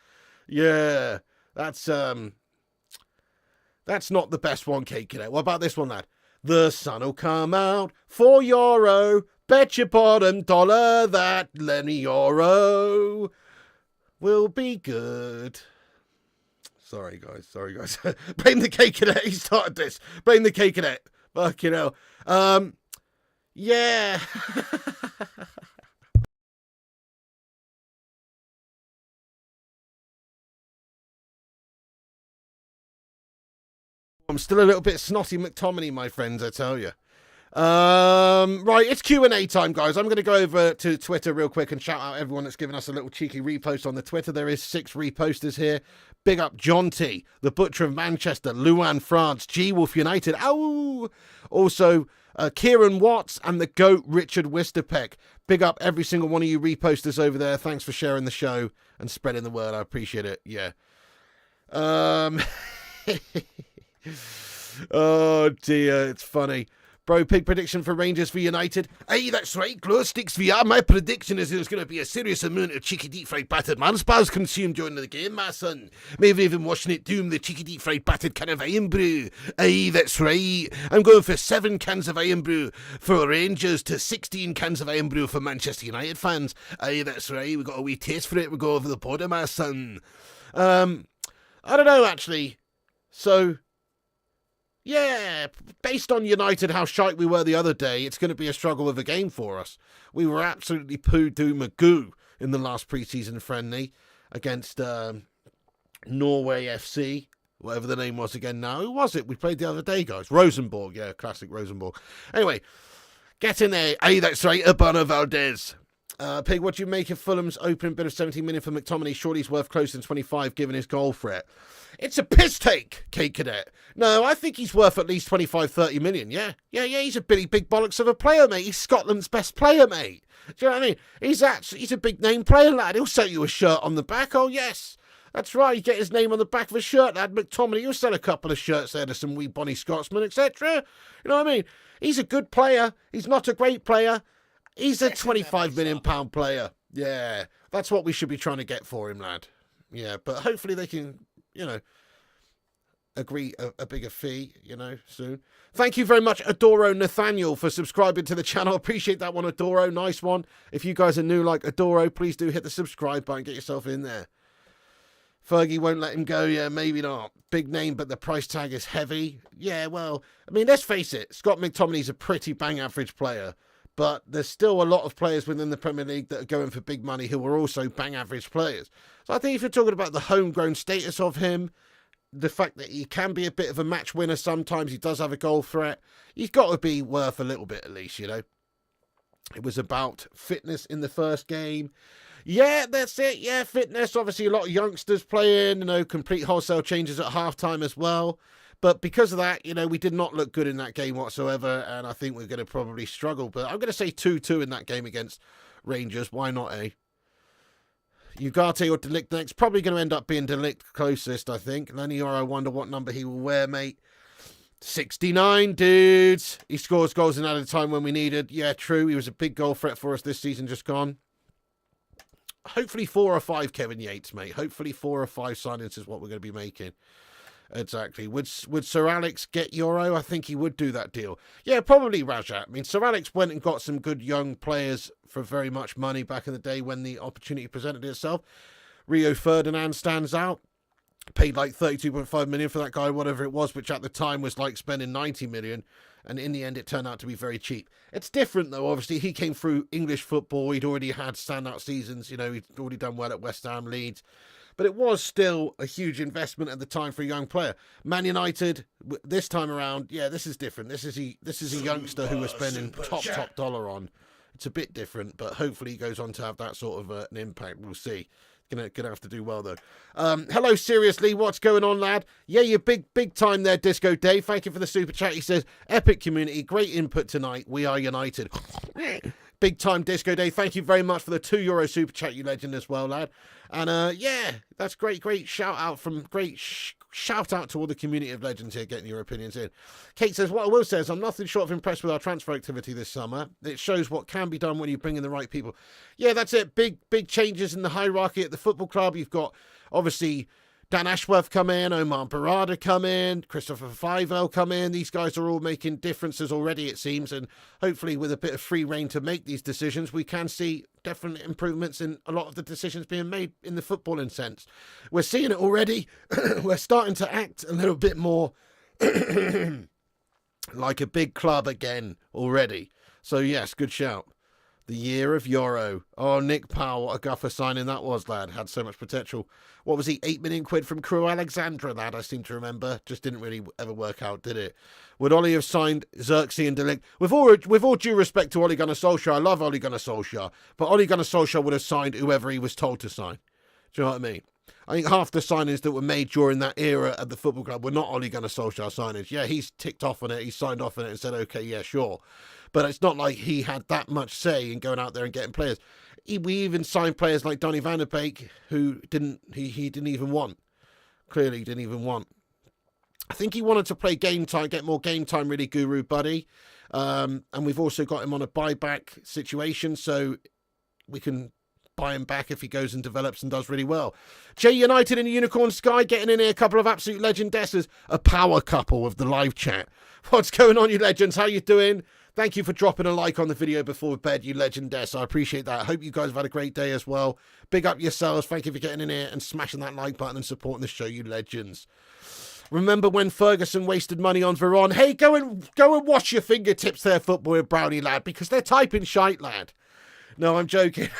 Yeah, that's not the best one, Kate Cadet. What about this one, lad? The sun'll come out for Yoro. Bet your bottom dollar that Leny Yoro will be good. Sorry, guys. Blame the Kate Cadet. He started this. Blame the Kate Cadet. Fucking hell. Yeah. I'm still a little bit snotty McTominay, my friends, I tell you. Right, it's Q&A time, guys. I'm going to go over to Twitter real quick and shout out everyone that's given us a little cheeky repost on the Twitter. There is 6 reposters here. Big up John T, the Butcher of Manchester, Luan France, G-Wolf United. Ow! Also, Kieran Watts and the GOAT Richard Wisterpeck. Big up every single one of you reposters over there. Thanks for sharing the show and spreading the word. I appreciate it. Yeah. Oh dear, it's funny. Bro, big prediction for Rangers v United. Aye, that's right. Glow sticks VR. My prediction is there's going to be a serious amount of cheeky deep fried battered Manspas consumed during the game, my son. Maybe even watching it doom the cheeky deep fried battered can of iron brew. Aye, that's right. I'm going for 7 cans of iron brew for Rangers to 16 cans of iron brew for Manchester United fans. Aye, that's right. We got a wee taste for it. We go over the border, my son. I don't know, actually. So, yeah, based on United, how shite we were the other day, it's going to be a struggle of a game for us. We were absolutely poo-doo-magoo in the last pre-season friendly against Norway FC, whatever the name was again now. Who was it we played the other day, guys? Rosenborg, yeah, classic Rosenborg. Anyway, get in there. Hey, that's right, Urbano Valdez. Pig, what do you make of Fulham's opening bid of 17 million for McTominay? Surely he's worth closer than 25 given his goal threat. It's a piss take, Kate Cadet. No, I think he's worth at least 25, 30 million. Yeah, he's a Billy Big Bollocks of a player, mate. He's Scotland's best player, mate. Do you know what I mean? He's a big name player, lad. He'll sell you a shirt on the back. Oh, yes. That's right. You get his name on the back of a shirt, lad. McTominay, he'll sell a couple of shirts there to some wee bonny Scotsmen, etc. You know what I mean? He's a good player. He's not a great player. He's a £25 million player. Yeah, that's what we should be trying to get for him, lad. Yeah, but hopefully they can, agree a bigger fee, soon. Thank you very much, Adoro Nathaniel, for subscribing to the channel. Appreciate that one, Adoro. Nice one. If you guys are new like Adoro, please do hit the subscribe button. Get yourself in there. Fergie won't let him go. Yeah, maybe not. Big name, but the price tag is heavy. Yeah, well, I mean, let's face it. Scott McTominay's a pretty bang average player. But there's still a lot of players within the Premier League that are going for big money who are also bang average players. So I think if you're talking about the homegrown status of him, the fact that he can be a bit of a match winner sometimes, he does have a goal threat, he's got to be worth a little bit at least, It was about fitness in the first game. Yeah, that's it. Yeah, fitness. Obviously, a lot of youngsters playing, complete wholesale changes at halftime as well. But because of that, we did not look good in that game whatsoever, and I think we're going to probably struggle. But I'm going to say 2-2 in that game against Rangers. Why not, eh? Ugarte or Ligt next. Probably going to end up being Ligt closest, I think. Leny Yoro, I wonder what number he will wear, mate. 69, dudes. He scores goals in added time when we needed. Yeah, true. He was a big goal threat for us this season just gone. Hopefully 4 or 5 Kevin Yates, mate. Hopefully 4 or 5 signings is what we're going to be making. Exactly. Would Sir Alex get Yoro? I think he would do that deal. Yeah, probably Rajat. I mean, Sir Alex went and got some good young players for very much money back in the day when the opportunity presented itself. Rio Ferdinand stands out. Paid like 32.5 million for that guy, whatever it was, which at the time was like spending 90 million. And in the end, it turned out to be very cheap. It's different, though. Obviously, he came through English football. He'd already had standout seasons. He'd already done well at West Ham, Leeds. But it was still a huge investment at the time for a young player. Man United, this time around, yeah, this is different. This is a youngster who we're spending top dollar on. It's a bit different, but hopefully he goes on to have that sort of an impact. We'll see. Gonna have to do well, though. Hello, seriously, what's going on, lad? Yeah, you're big time there, Disco Dave. Thank you for the super chat. He says, epic community, great input tonight. We are united. Big time Disco Day. Thank you very much for the €2 super chat, you legend as well, lad. And yeah, that's great shout out shout out to all the community of legends here getting your opinions in. Kate says, what I will say is I'm nothing short of impressed with our transfer activity this summer. It shows what can be done when you bring in the right people. Yeah, that's it. Big changes in the hierarchy at the football club. You've got obviously Dan Ashworth come in, Omar Barada come in, Christopher Fivell come in. These guys are all making differences already, it seems, and hopefully with a bit of free rein to make these decisions, we can see definite improvements in a lot of the decisions being made in the footballing sense. We're seeing it already. We're starting to act a little bit more like a big club again already. So yes, good shout. The year of Yoro. Oh, Nick Powell, what a guffer signing that was, lad. Had so much potential. What was he? 8 million quid from Crew Alexandra, lad, I seem to remember. Just didn't really ever work out, did it? Would Ollie have signed Xerxes and Ligt? With all due respect to Ole Gunnar Solskjaer, I love Ole Gunnar Solskjaer, but Ole Gunnar Solskjaer would have signed whoever he was told to sign. Do you know what I mean? I think half the signings that were made during that era at the football club were not Ole Gunnar Solskjaer signings. Yeah, he's ticked off on it. He signed off on it and said, okay, yeah, sure. But it's not like he had that much say in going out there and getting players. We even signed players like Donny van der Beek, who he didn't even want. Clearly didn't even want. I think he wanted to play game time, get more game time, really, Guru Buddy. And we've also got him on a buyback situation, so we can buy him back if he goes and develops and does really well. J United in the Unicorn Sky getting in here, a couple of absolute legendesses, a power couple of the live chat. What's going on, you legends? How you doing? Thank you for dropping a like on the video before bed, you legendess. I appreciate that. I hope you guys have had a great day as well. Big up yourselves. Thank you for getting in here and smashing that like button and supporting the show, you legends. Remember when Ferguson wasted money on Veron? Hey, go and wash your fingertips there, football brownie lad, because they're typing shite, lad. No, I'm joking.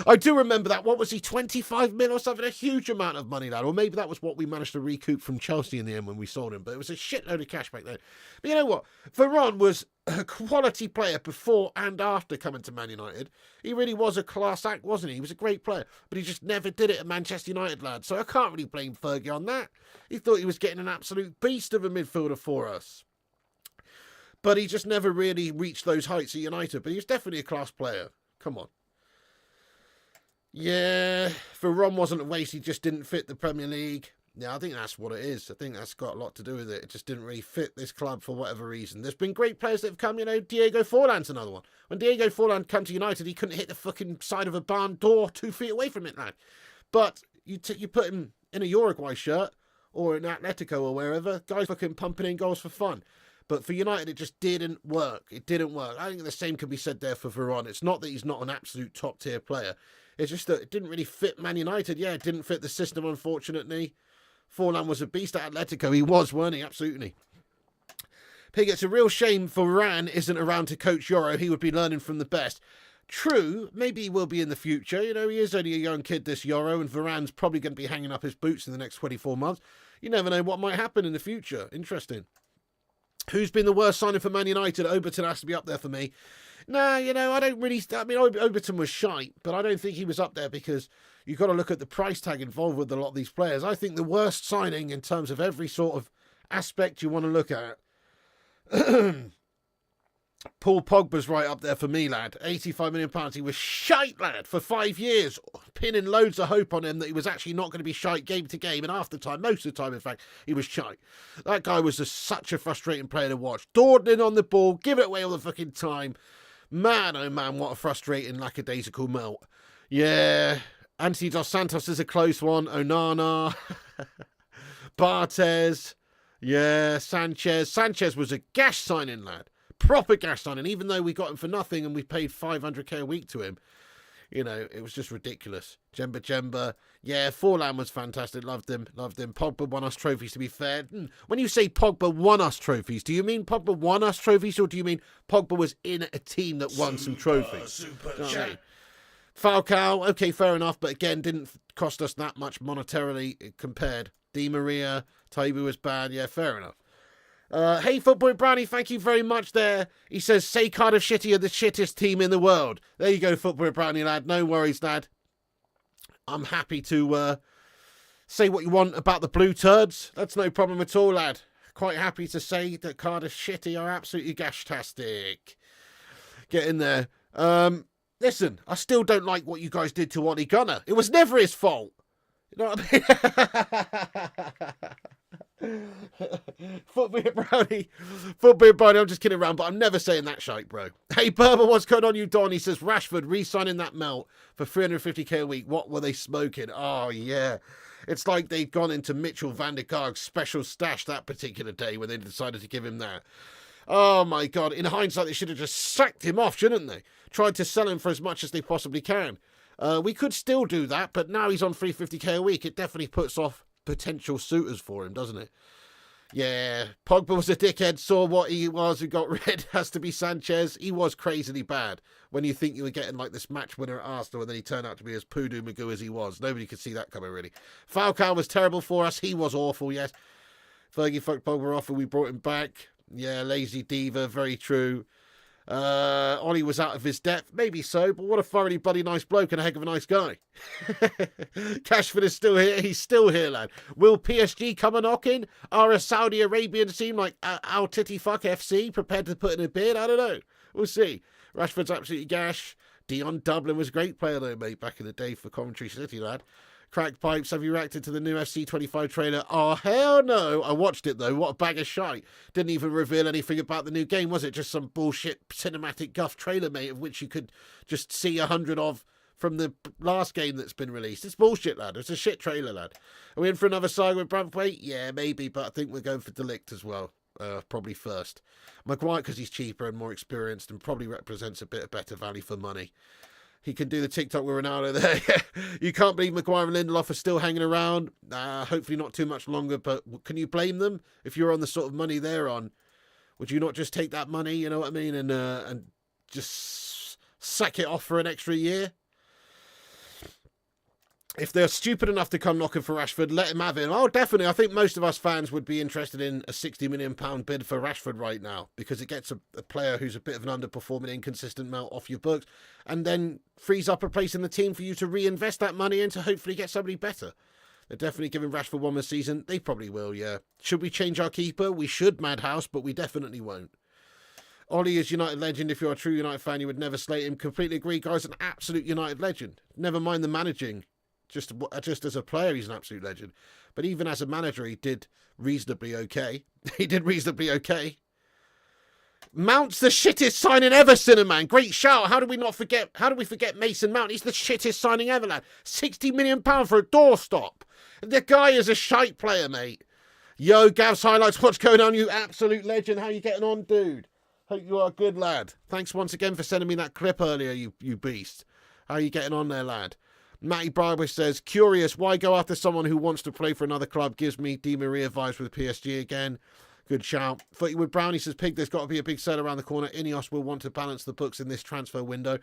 I do remember that. What was he, 25 mil or something? A huge amount of money, lad. Or maybe that was what we managed to recoup from Chelsea in the end when we sold him. But it was a shitload of cash back then. But you know what? Veron was a quality player before and after coming to Man United. He really was a class act, wasn't he? He was a great player. But he just never did it at Manchester United, lad. So I can't really blame Fergie on that. He thought he was getting an absolute beast of a midfielder for us. But he just never really reached those heights at United. But he was definitely a class player. Come on. Yeah, Veron wasn't a waste. He just didn't fit the Premier League. Yeah, I think that's what it is. I think that's got a lot to do with it. It just didn't really fit this club for whatever reason. There's been great players that have come, you know, Diego Forlan's another one. When Diego Forlan came to United, he couldn't hit the fucking side of a barn door 2 feet away from it, lad. But you put him in a Uruguay shirt or in Atletico or wherever, guys fucking pumping in goals for fun. But for United, it just didn't work. It didn't work. I think the same can be said there for Veron. It's not that he's not an absolute top-tier player. It's just that it didn't really fit Man United. Yeah, it didn't fit the system, unfortunately. Forlan was a beast at Atletico. He was, weren't he? Absolutely. Pig, it's a real shame Varane isn't around to coach Yoro. He would be learning from the best. True, maybe he will be in the future. You know, he is only a young kid, this Yoro, and Varane's probably going to be hanging up his boots in the next 24 months. You never know what might happen in the future. Interesting. Who's been the worst signing for Man United? Overton has to be up there for me. Nah, you know, I don't really... I mean, Overton was shite, but I don't think he was up there because you've got to look at the price tag involved with a lot of these players. I think the worst signing in terms of every sort of aspect you want to look at... Paul Pogba's right up there for me, lad. £85 million. He was shite, lad, for 5 years. Pinning loads of hope on him that he was actually not going to be shite game to game. And half the time, most of the time, in fact, he was shite. That guy was such a frustrating player to watch. Dawdling on the ball, giving it away all the fucking time. Man, oh man, what a frustrating, lackadaisical melt. Yeah, Anthony Dos Santos is a close one. Onana. Barthez. Yeah, Sanchez. Sanchez was a gash signing, lad. Proper gash signing, even though we got him for nothing and we paid 500k a week to him. You know, it was just ridiculous. Jemba. Yeah, Forlan was fantastic. Loved him. Pogba won us trophies, to be fair. When you say Pogba won us trophies, do you mean Pogba won us trophies or do you mean Pogba was in a team that won some trophies? Super chat. Falcao, okay, fair enough, but again, didn't cost us that much monetarily compared. Di Maria, Taibu was bad. Yeah, fair enough. Hey, Footboy Brownie, thank you very much there. He says, say Cardiff City are the shittest team in the world. There you go, Footboy Brownie, lad. No worries, lad. I'm happy to say what you want about the Blue Turds. That's no problem at all, lad. Quite happy to say that Cardiff City are absolutely gashtastic. Get in there. Listen, I still don't like what you guys did to Ollie Gunnar. It was never his fault. You know what I mean? Football Brownie, I'm just kidding around, but I'm never saying that shite, bro. Hey, Burma, what's going on, you Don? He says, Rashford re-signing that melt for 350k a week. What were they smoking? Oh, yeah. It's like they'd gone into Mitchell van der Gaag's special stash that particular day when they decided to give him that. Oh, my God. In hindsight, they should have just sacked him off, shouldn't they? Tried to sell him for as much as they possibly can. We could still do that, but now he's on 350k a week. It definitely puts off potential suitors for him, doesn't it? Yeah, Pogba was a dickhead, saw what he was, who got rid. Has to be Sanchez. He was crazily bad when you think you were getting like this match winner at Arsenal and then he turned out to be as Poodoo Magoo as he was. Nobody could see that coming, really. Falcao was terrible for us. He was awful, yes. Fergie fucked Pogba off and we brought him back. Yeah, lazy diva, very true. Ollie was out of his depth. Maybe so, but what a thoroughly bloody nice bloke and a heck of a nice guy. Cashford is still here. He's still here, lad. Will PSG come a knocking? Are a Saudi Arabian team like Al Titty Fuck FC prepared to put in a bid? I don't know. We'll see. Rashford's absolutely gash. Dion Dublin was a great player, though, mate, back in the day for Coventry City, lad. Cracked Pipes, have you reacted to the new FC25 trailer? Oh, hell no. I watched it, though. What a bag of shite. Didn't even reveal anything about the new game, was it? Just some bullshit cinematic guff trailer, mate, of which you could just see 100 of from the last game that's been released. It's bullshit, lad. It's a shit trailer, lad. Are we in for another saga with Braithwaite? Yeah, maybe, but I think we're going for Ligt as well. Probably first. Maguire, because he's cheaper and more experienced and probably represents a bit of better value for money. He can do the TikTok with Ronaldo there. You can't believe Maguire and Lindelof are still hanging around. Hopefully not too much longer, but can you blame them? If you're on the sort of money they're on, would you not just take that money, you know what I mean, and just sack it off for an extra year? If they're stupid enough to come knocking for Rashford, let him have it. Oh, definitely. I think most of us fans would be interested in a £60 million bid for Rashford right now, because it gets a player who's a bit of an underperforming, inconsistent melt off your books, and then frees up a place in the team for you to reinvest that money in to hopefully get somebody better. They're definitely giving Rashford one more season. They probably will, yeah. Should we change our keeper? We should, Madhouse, but we definitely won't. Ollie is United legend. If you're a true United fan, you would never slate him. Completely agree, guys. An absolute United legend. Never mind the managing. Just as a player, he's an absolute legend. But even as a manager, he did reasonably okay. He did reasonably okay. Mount's the shittest signing ever, Cinnamon. Great shout. How do we forget Mason Mount? He's the shittest signing ever, lad. £60 million for a doorstop. The guy is a shite player, mate. Yo, Gav's highlights. What's going on, you absolute legend? How you getting on, dude? Hope you are a good lad. Thanks once again for sending me that clip earlier, you beast. How are you getting on there, lad? Matty Barwish says, curious, why go after someone who wants to play for another club? Gives me Di Maria vibes with PSG again. Good shout. Footy with Brownie says, Pig, there's got to be a big sale around the corner. INEOS will want to balance the books in this transfer window.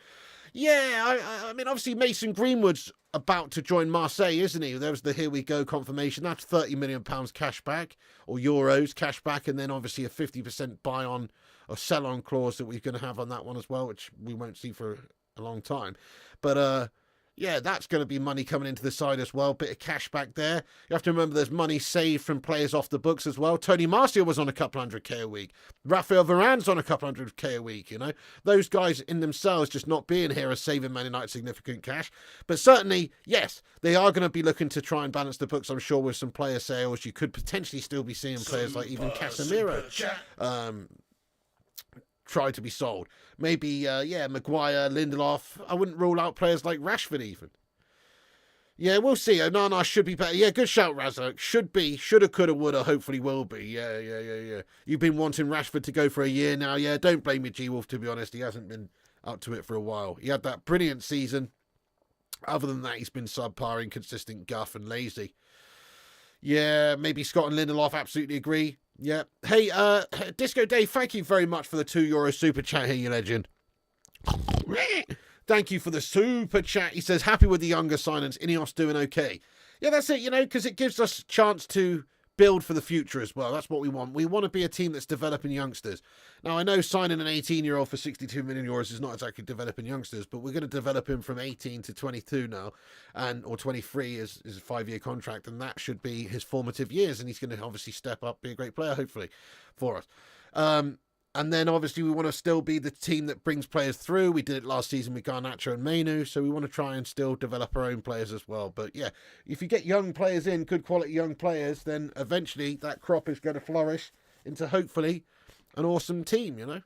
Yeah, I mean, obviously Mason Greenwood's about to join Marseille, isn't he? There was the here we go confirmation. That's £30 million cash back, or euros cash back, and then obviously a 50% buy on or sell on clause that we're going to have on that one as well, which we won't see for a long time. But, yeah, that's going to be money coming into the side as well. Bit of cash back there. You have to remember there's money saved from players off the books as well. Tony Martial was on a couple £100K a week. Raphael Varane's on a couple £100K a week, you know. Those guys in themselves just not being here are saving Man United significant cash. But certainly, yes, they are going to be looking to try and balance the books, I'm sure, with some player sales. You could potentially still be seeing players like even Casemiro try to be sold. Maybe, Maguire, Lindelof. I wouldn't rule out players like Rashford even. Yeah, we'll see. Onana should be better. Yeah, good shout, Razak. Should be. Shoulda, coulda, woulda. Hopefully will be. Yeah. You've been wanting Rashford to go for a year now. Yeah, don't blame me, G-Wolf, to be honest. He hasn't been up to it for a while. He had that brilliant season. Other than that, he's been subpar, inconsistent, guff, and lazy. Yeah, maybe Scott and Lindelof, absolutely agree. Yeah. Hey, Disco Dave, thank you very much for the €2 super chat here, you legend. Thank you for the super chat. He says, happy with the younger signings. INEOS doing okay. Yeah, that's it, you know, because it gives us a chance to build for the future as well. That's what we want. We want to be a team that's developing youngsters. Now, I know signing an 18-year-old for €62 million is not exactly developing youngsters, but we're going to develop him from 18 to 22 now, or 23 is a 5-year contract, and that should be his formative years, and he's going to obviously step up, be a great player, hopefully, for us. And then, obviously, we want to still be the team that brings players through. We did it last season with Garnacho and Manu, so we want to try and still develop our own players as well. But, yeah, if you get young players in, good quality young players, then eventually that crop is going to flourish into, hopefully, an awesome team, you know.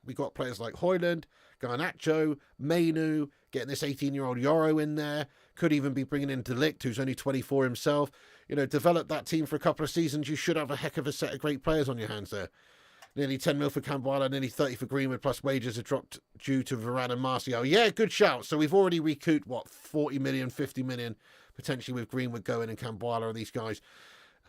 We got players like Højlund, Garnacho, Manu, getting this 18-year-old Yoro in there. Could even be bringing in Ligt, who's only 24 himself. You know, develop that team for a couple of seasons. You should have a heck of a set of great players on your hands there. Nearly 10 mil for Campbell, nearly 30 for Greenwood, plus wages are dropped due to Varane and Martial. Yeah, good shout. So we've already recouped, 40 million, 50 million, potentially with Greenwood going and Campbell and these guys.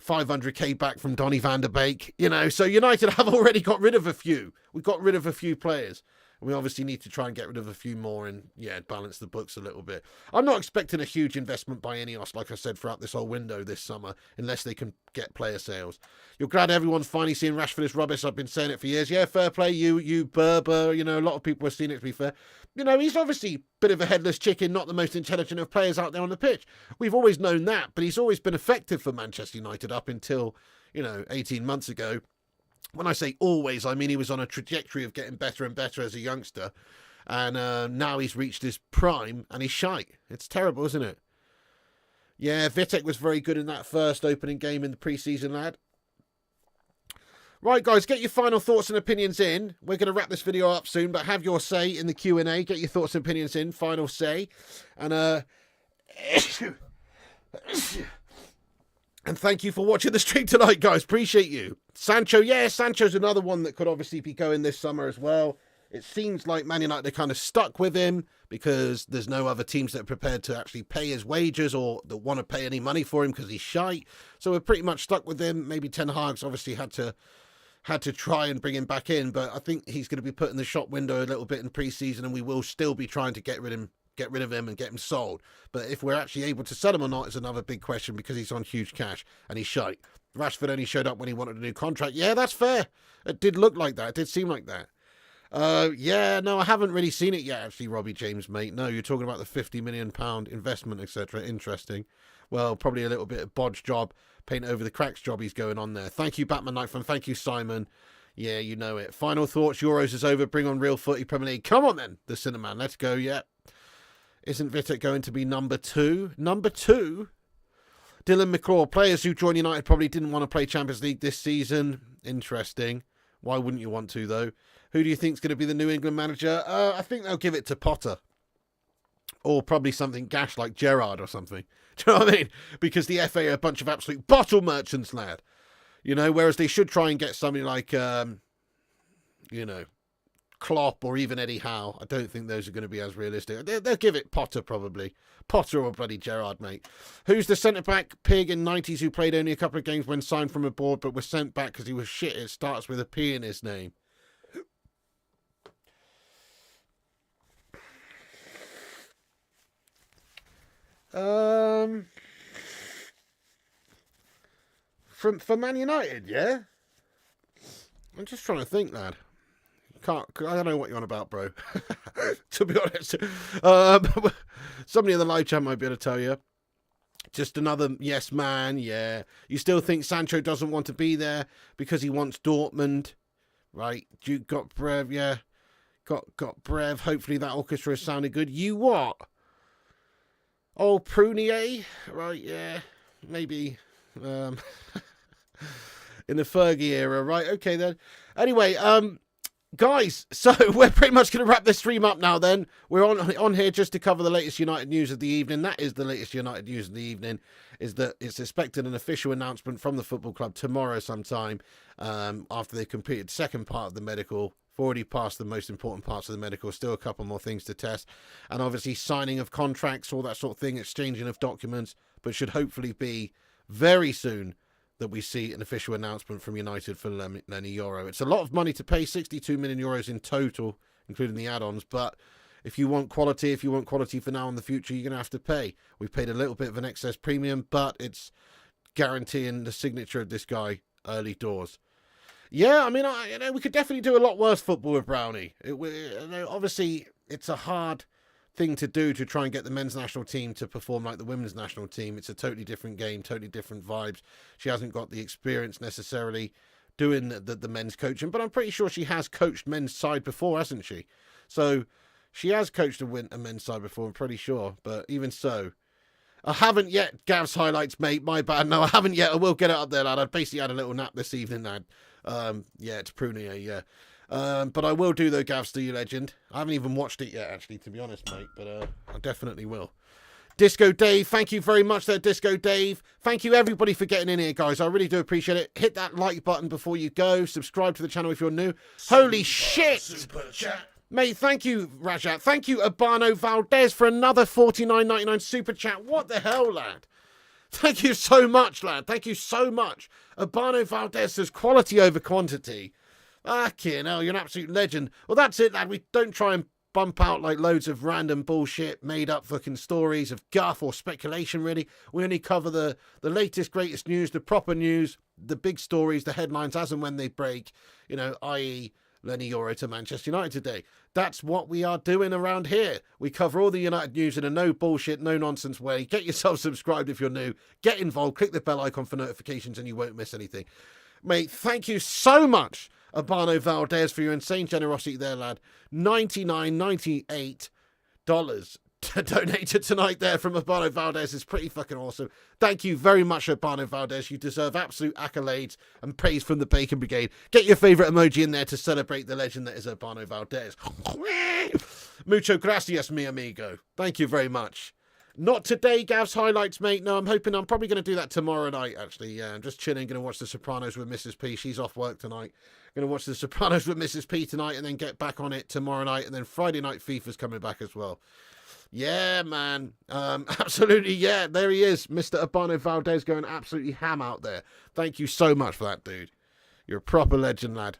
500k back from Donny van der Beek. You know, so United have already got rid of a few. We got rid of a few players. We obviously need to try and get rid of a few more and, yeah, balance the books a little bit. I'm not expecting a huge investment by INEOS, like I said, throughout this whole window this summer, unless they can get player sales. You're glad everyone's finally seeing Rashford as rubbish. I've been saying it for years. Yeah, fair play, you Berber. You know, a lot of people have seen it, to be fair. You know, he's obviously a bit of a headless chicken, not the most intelligent of players out there on the pitch. We've always known that, but he's always been effective for Manchester United up until, 18 months ago. When I say always, I mean he was on a trajectory of getting better and better as a youngster. And now he's reached his prime and he's shite. It's terrible, isn't it? Yeah, Vitek was very good in that first opening game in the pre-season, lad. Right, guys, get your final thoughts and opinions in. We're going to wrap this video up soon, but have your say in the Q&A. Get your thoughts and opinions in, final say. And, and thank you for watching the stream tonight, guys. Appreciate you. Sancho, yeah, Sancho's another one that could obviously be going this summer as well. It seems like Man United are kind of stuck with him because there's no other teams that are prepared to actually pay his wages or that want to pay any money for him because he's shite. So we're pretty much stuck with him. Maybe Ten Hag's obviously had to try and bring him back in, but I think he's going to be put in the shop window a little bit in pre-season, and we will still be trying to get rid of him and get him sold. But if we're actually able to sell him or not is another big question because he's on huge cash and he's shite. Rashford only showed up when he wanted a new contract. Yeah, that's fair. It did look like that. It did seem like that. Yeah, no, I haven't really seen it yet, actually, Robbie James, mate. No, you're talking about the £50 million investment, etc. Interesting. Well, probably a little bit of bodge job, paint over the cracks job he's going on there. Thank you, Batman Nightfan. Thank you, Simon. Yeah, you know it. Final thoughts. Euros is over. Bring on real footy Premier League. Come on, then. The Cinnamon. Let's go, yeah. Isn't Vitek going to be number 2? Number 2? Dylan McCraw. Players who joined United probably didn't want to play Champions League this season. Interesting. Why wouldn't you want to, though? Who do you think is going to be the New England manager? I think they'll give it to Potter. Or probably something gash like Gerrard or something. Do you know what I mean? Because the FA are a bunch of absolute bottle merchants, lad. You know, whereas they should try and get somebody like, you know, Klopp or even Eddie Howe. I don't think those are going to be as realistic. They'll give it Potter, probably. Potter or bloody Gerrard, mate. Who's the centre-back pig in 90s who played only a couple of games when signed from abroad but was sent back because he was shit? It starts with a P in his name. For Man United, yeah? I'm just trying to think, lad. I don't know what you're on about, bro. To be honest. Somebody in the live chat might be able to tell you. Just another yes man, yeah. You still think Sancho doesn't want to be there because he wants Dortmund, right? Duke got Brev, yeah. Got Brev. Hopefully that orchestra is sounding good. You what? Oh, Prunier, right? Yeah, maybe. In the Fergie era, right? Okay then. Anyway, guys, so we're pretty much going to wrap this stream up now then. We're on here just to cover the latest United news of the evening. That is the latest United news of the evening, is that it's expected an official announcement from the football club tomorrow sometime after they've completed the second part of the medical. Already passed the most important parts of the medical, still a couple more things to test, and obviously signing of contracts, all that sort of thing, exchanging of documents, but should hopefully be very soon that we see an official announcement from United for Leny Yoro. It's a lot of money to pay, 62 million euros in total, including the add-ons, but if you want quality for now and the future, you're going to have to pay. We've paid a little bit of an excess premium, but it's guaranteeing the signature of this guy early doors. Yeah, I mean, we could definitely do a lot worse football with Brownie. Obviously, it's a hard thing to do to try and get the men's national team to perform like the women's national team. It's a totally different game, totally different vibes. She hasn't got the experience necessarily doing the men's coaching, but I'm pretty sure she has coached men's side before, hasn't she? So she has coached a men's side before, I'm pretty sure. But even so, I haven't yet. Gav's highlights, mate. My bad. No, I haven't yet. I will get it up there, lad. I basically had a little nap this evening, lad. Yeah, it's Prunier, yeah. But I will do, though, Gav's the legend. I haven't even watched it yet, actually, to be honest, mate. But I definitely will. Disco Dave, thank you very much there, Disco Dave. Thank you, everybody, for getting in here, guys. I really do appreciate it. Hit that like button before you go. Subscribe to the channel if you're new. Holy shit! Super chat. Mate, thank you, Rajat. Thank you, Urbano Valdez, for another $49.99 super chat. What the hell, lad? Thank you so much, lad. Thank you so much. Urbano Valdez says quality over quantity. Fucking hell, you're an absolute legend. Well, that's it, lad. We don't try and bump out like loads of random bullshit, made up fucking stories of guff or speculation, really. We only cover the latest, greatest news, the proper news, the big stories, the headlines as and when they break, you know, i.e. Leny Yoro to Manchester United today. That's what we are doing around here. We cover all the United news in a no bullshit, no nonsense way. Get yourself subscribed if you're new. Get involved. Click the bell icon for notifications and you won't miss anything. Mate, thank you so much, Urbano Valdez, for your insane generosity there, lad. $99.98 donated tonight there from Urbano Valdez is pretty fucking awesome. Thank you very much, Urbano Valdez. You deserve absolute accolades and praise from the Bacon Brigade. Get your favourite emoji in there to celebrate the legend that is Urbano Valdez. Mucho gracias, mi amigo. Thank you very much. Not today, Gav's highlights, mate. No, I'm probably going to do that tomorrow night, actually. Yeah, I'm just chilling, going to watch The Sopranos with Mrs. P. She's off work tonight. Going to watch The Sopranos with Mrs. P tonight and then get back on it tomorrow night. And then Friday night FIFA's coming back as well. Yeah, man. Absolutely, yeah. There he is, Mr. Urbano Valdez, going absolutely ham out there. Thank you so much for that, dude. You're a proper legend, lad.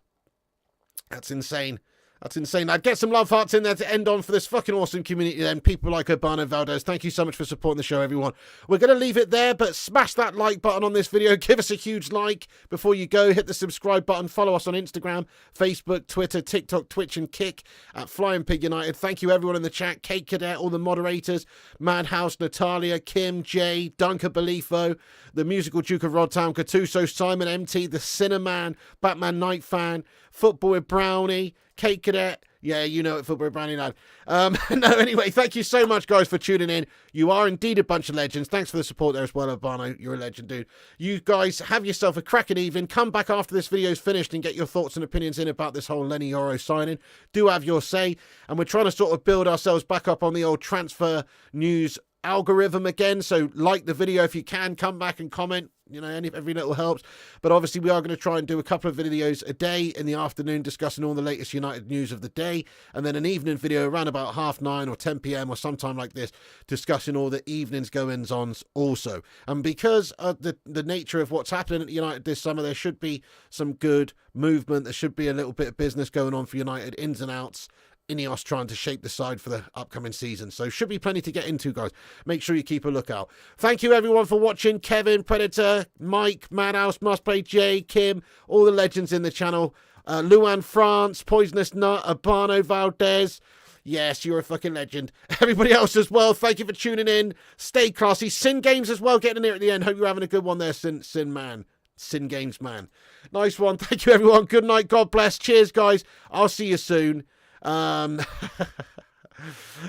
That's insane. That's insane. I'd get some love hearts in there to end on for this fucking awesome community then. People like Urbano Valdez, thank you so much for supporting the show, everyone. We're going to leave it there, but smash that like button on this video. Give us a huge like before you go. Hit the subscribe button. Follow us on Instagram, Facebook, Twitter, TikTok, Twitch, and Kick at Flying Pig United. Thank you, everyone in the chat. Kate Cadet, all the moderators, Madhouse, Natalia, Kim, Jay, Dunker Belifo, the musical Duke of Rodtown, Gattuso, Simon MT, the Cinnamon, Batman Night Fan, Football with Brownie, Kate Cadet, yeah, you know it, Football Brownie lad. No, anyway, thank you so much, guys, for tuning in. You are indeed a bunch of legends. Thanks for the support there as well, Urbano. You're a legend, dude. You guys have yourself a cracking evening. Come back after this video's finished and get your thoughts and opinions in about this whole Leny Yoro signing. Do have your say. And we're trying to sort of build ourselves back up on the old transfer news algorithm again. So like the video if you can. Come back and comment. You know, every little helps. But obviously we are going to try and do a couple of videos a day in the afternoon discussing all the latest United news of the day. And then an evening video around about 9:30 or 10 p.m. or sometime like this discussing all the evening's goings-ons also. And because of the nature of what's happening at United this summer, there should be some good movement. There should be a little bit of business going on for United, ins and outs. INEOS trying to shape the side for the upcoming season. So should be plenty to get into, guys. Make sure you keep a lookout. Thank you, everyone, for watching. Kevin, Predator, Mike, Madhouse, Must Play, Jay, Kim, all the legends in the channel. Luan France, Poisonous Nut, Urbano Valdez. Yes, you're a fucking legend. Everybody else as well, thank you for tuning in. Stay classy. Sin Games as well, getting in here at the end. Hope you're having a good one there, Sin man. Sin Games man. Nice one. Thank you, everyone. Good night. God bless. Cheers, guys. I'll see you soon.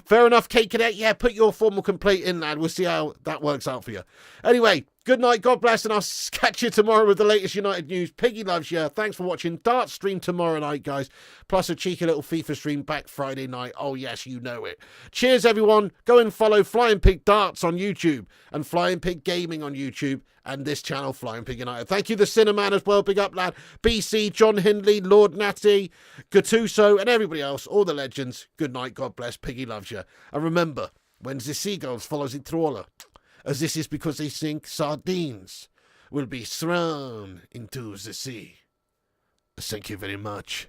Fair enough, Kate Cadet. Yeah, put your formal complaint in, lad. We'll see how that works out for you. Anyway, good night, God bless, and I'll catch you tomorrow with the latest United news. Piggy loves you. Thanks for watching. Dart stream tomorrow night, guys. Plus a cheeky little FIFA stream back Friday night. Oh, yes, you know it. Cheers, everyone. Go and follow Flying Pig Darts on YouTube and Flying Pig Gaming on YouTube and this channel, Flying Pig United. Thank you, the Cinnamon as well. Big up, lad. BC, John Hindley, Lord Natty, Gattuso, and everybody else. All the legends. Good night, God bless. Piggy loves you. And remember, when the seagulls follow the trawler, as this is because they think sardines will be thrown into the sea. Thank you very much.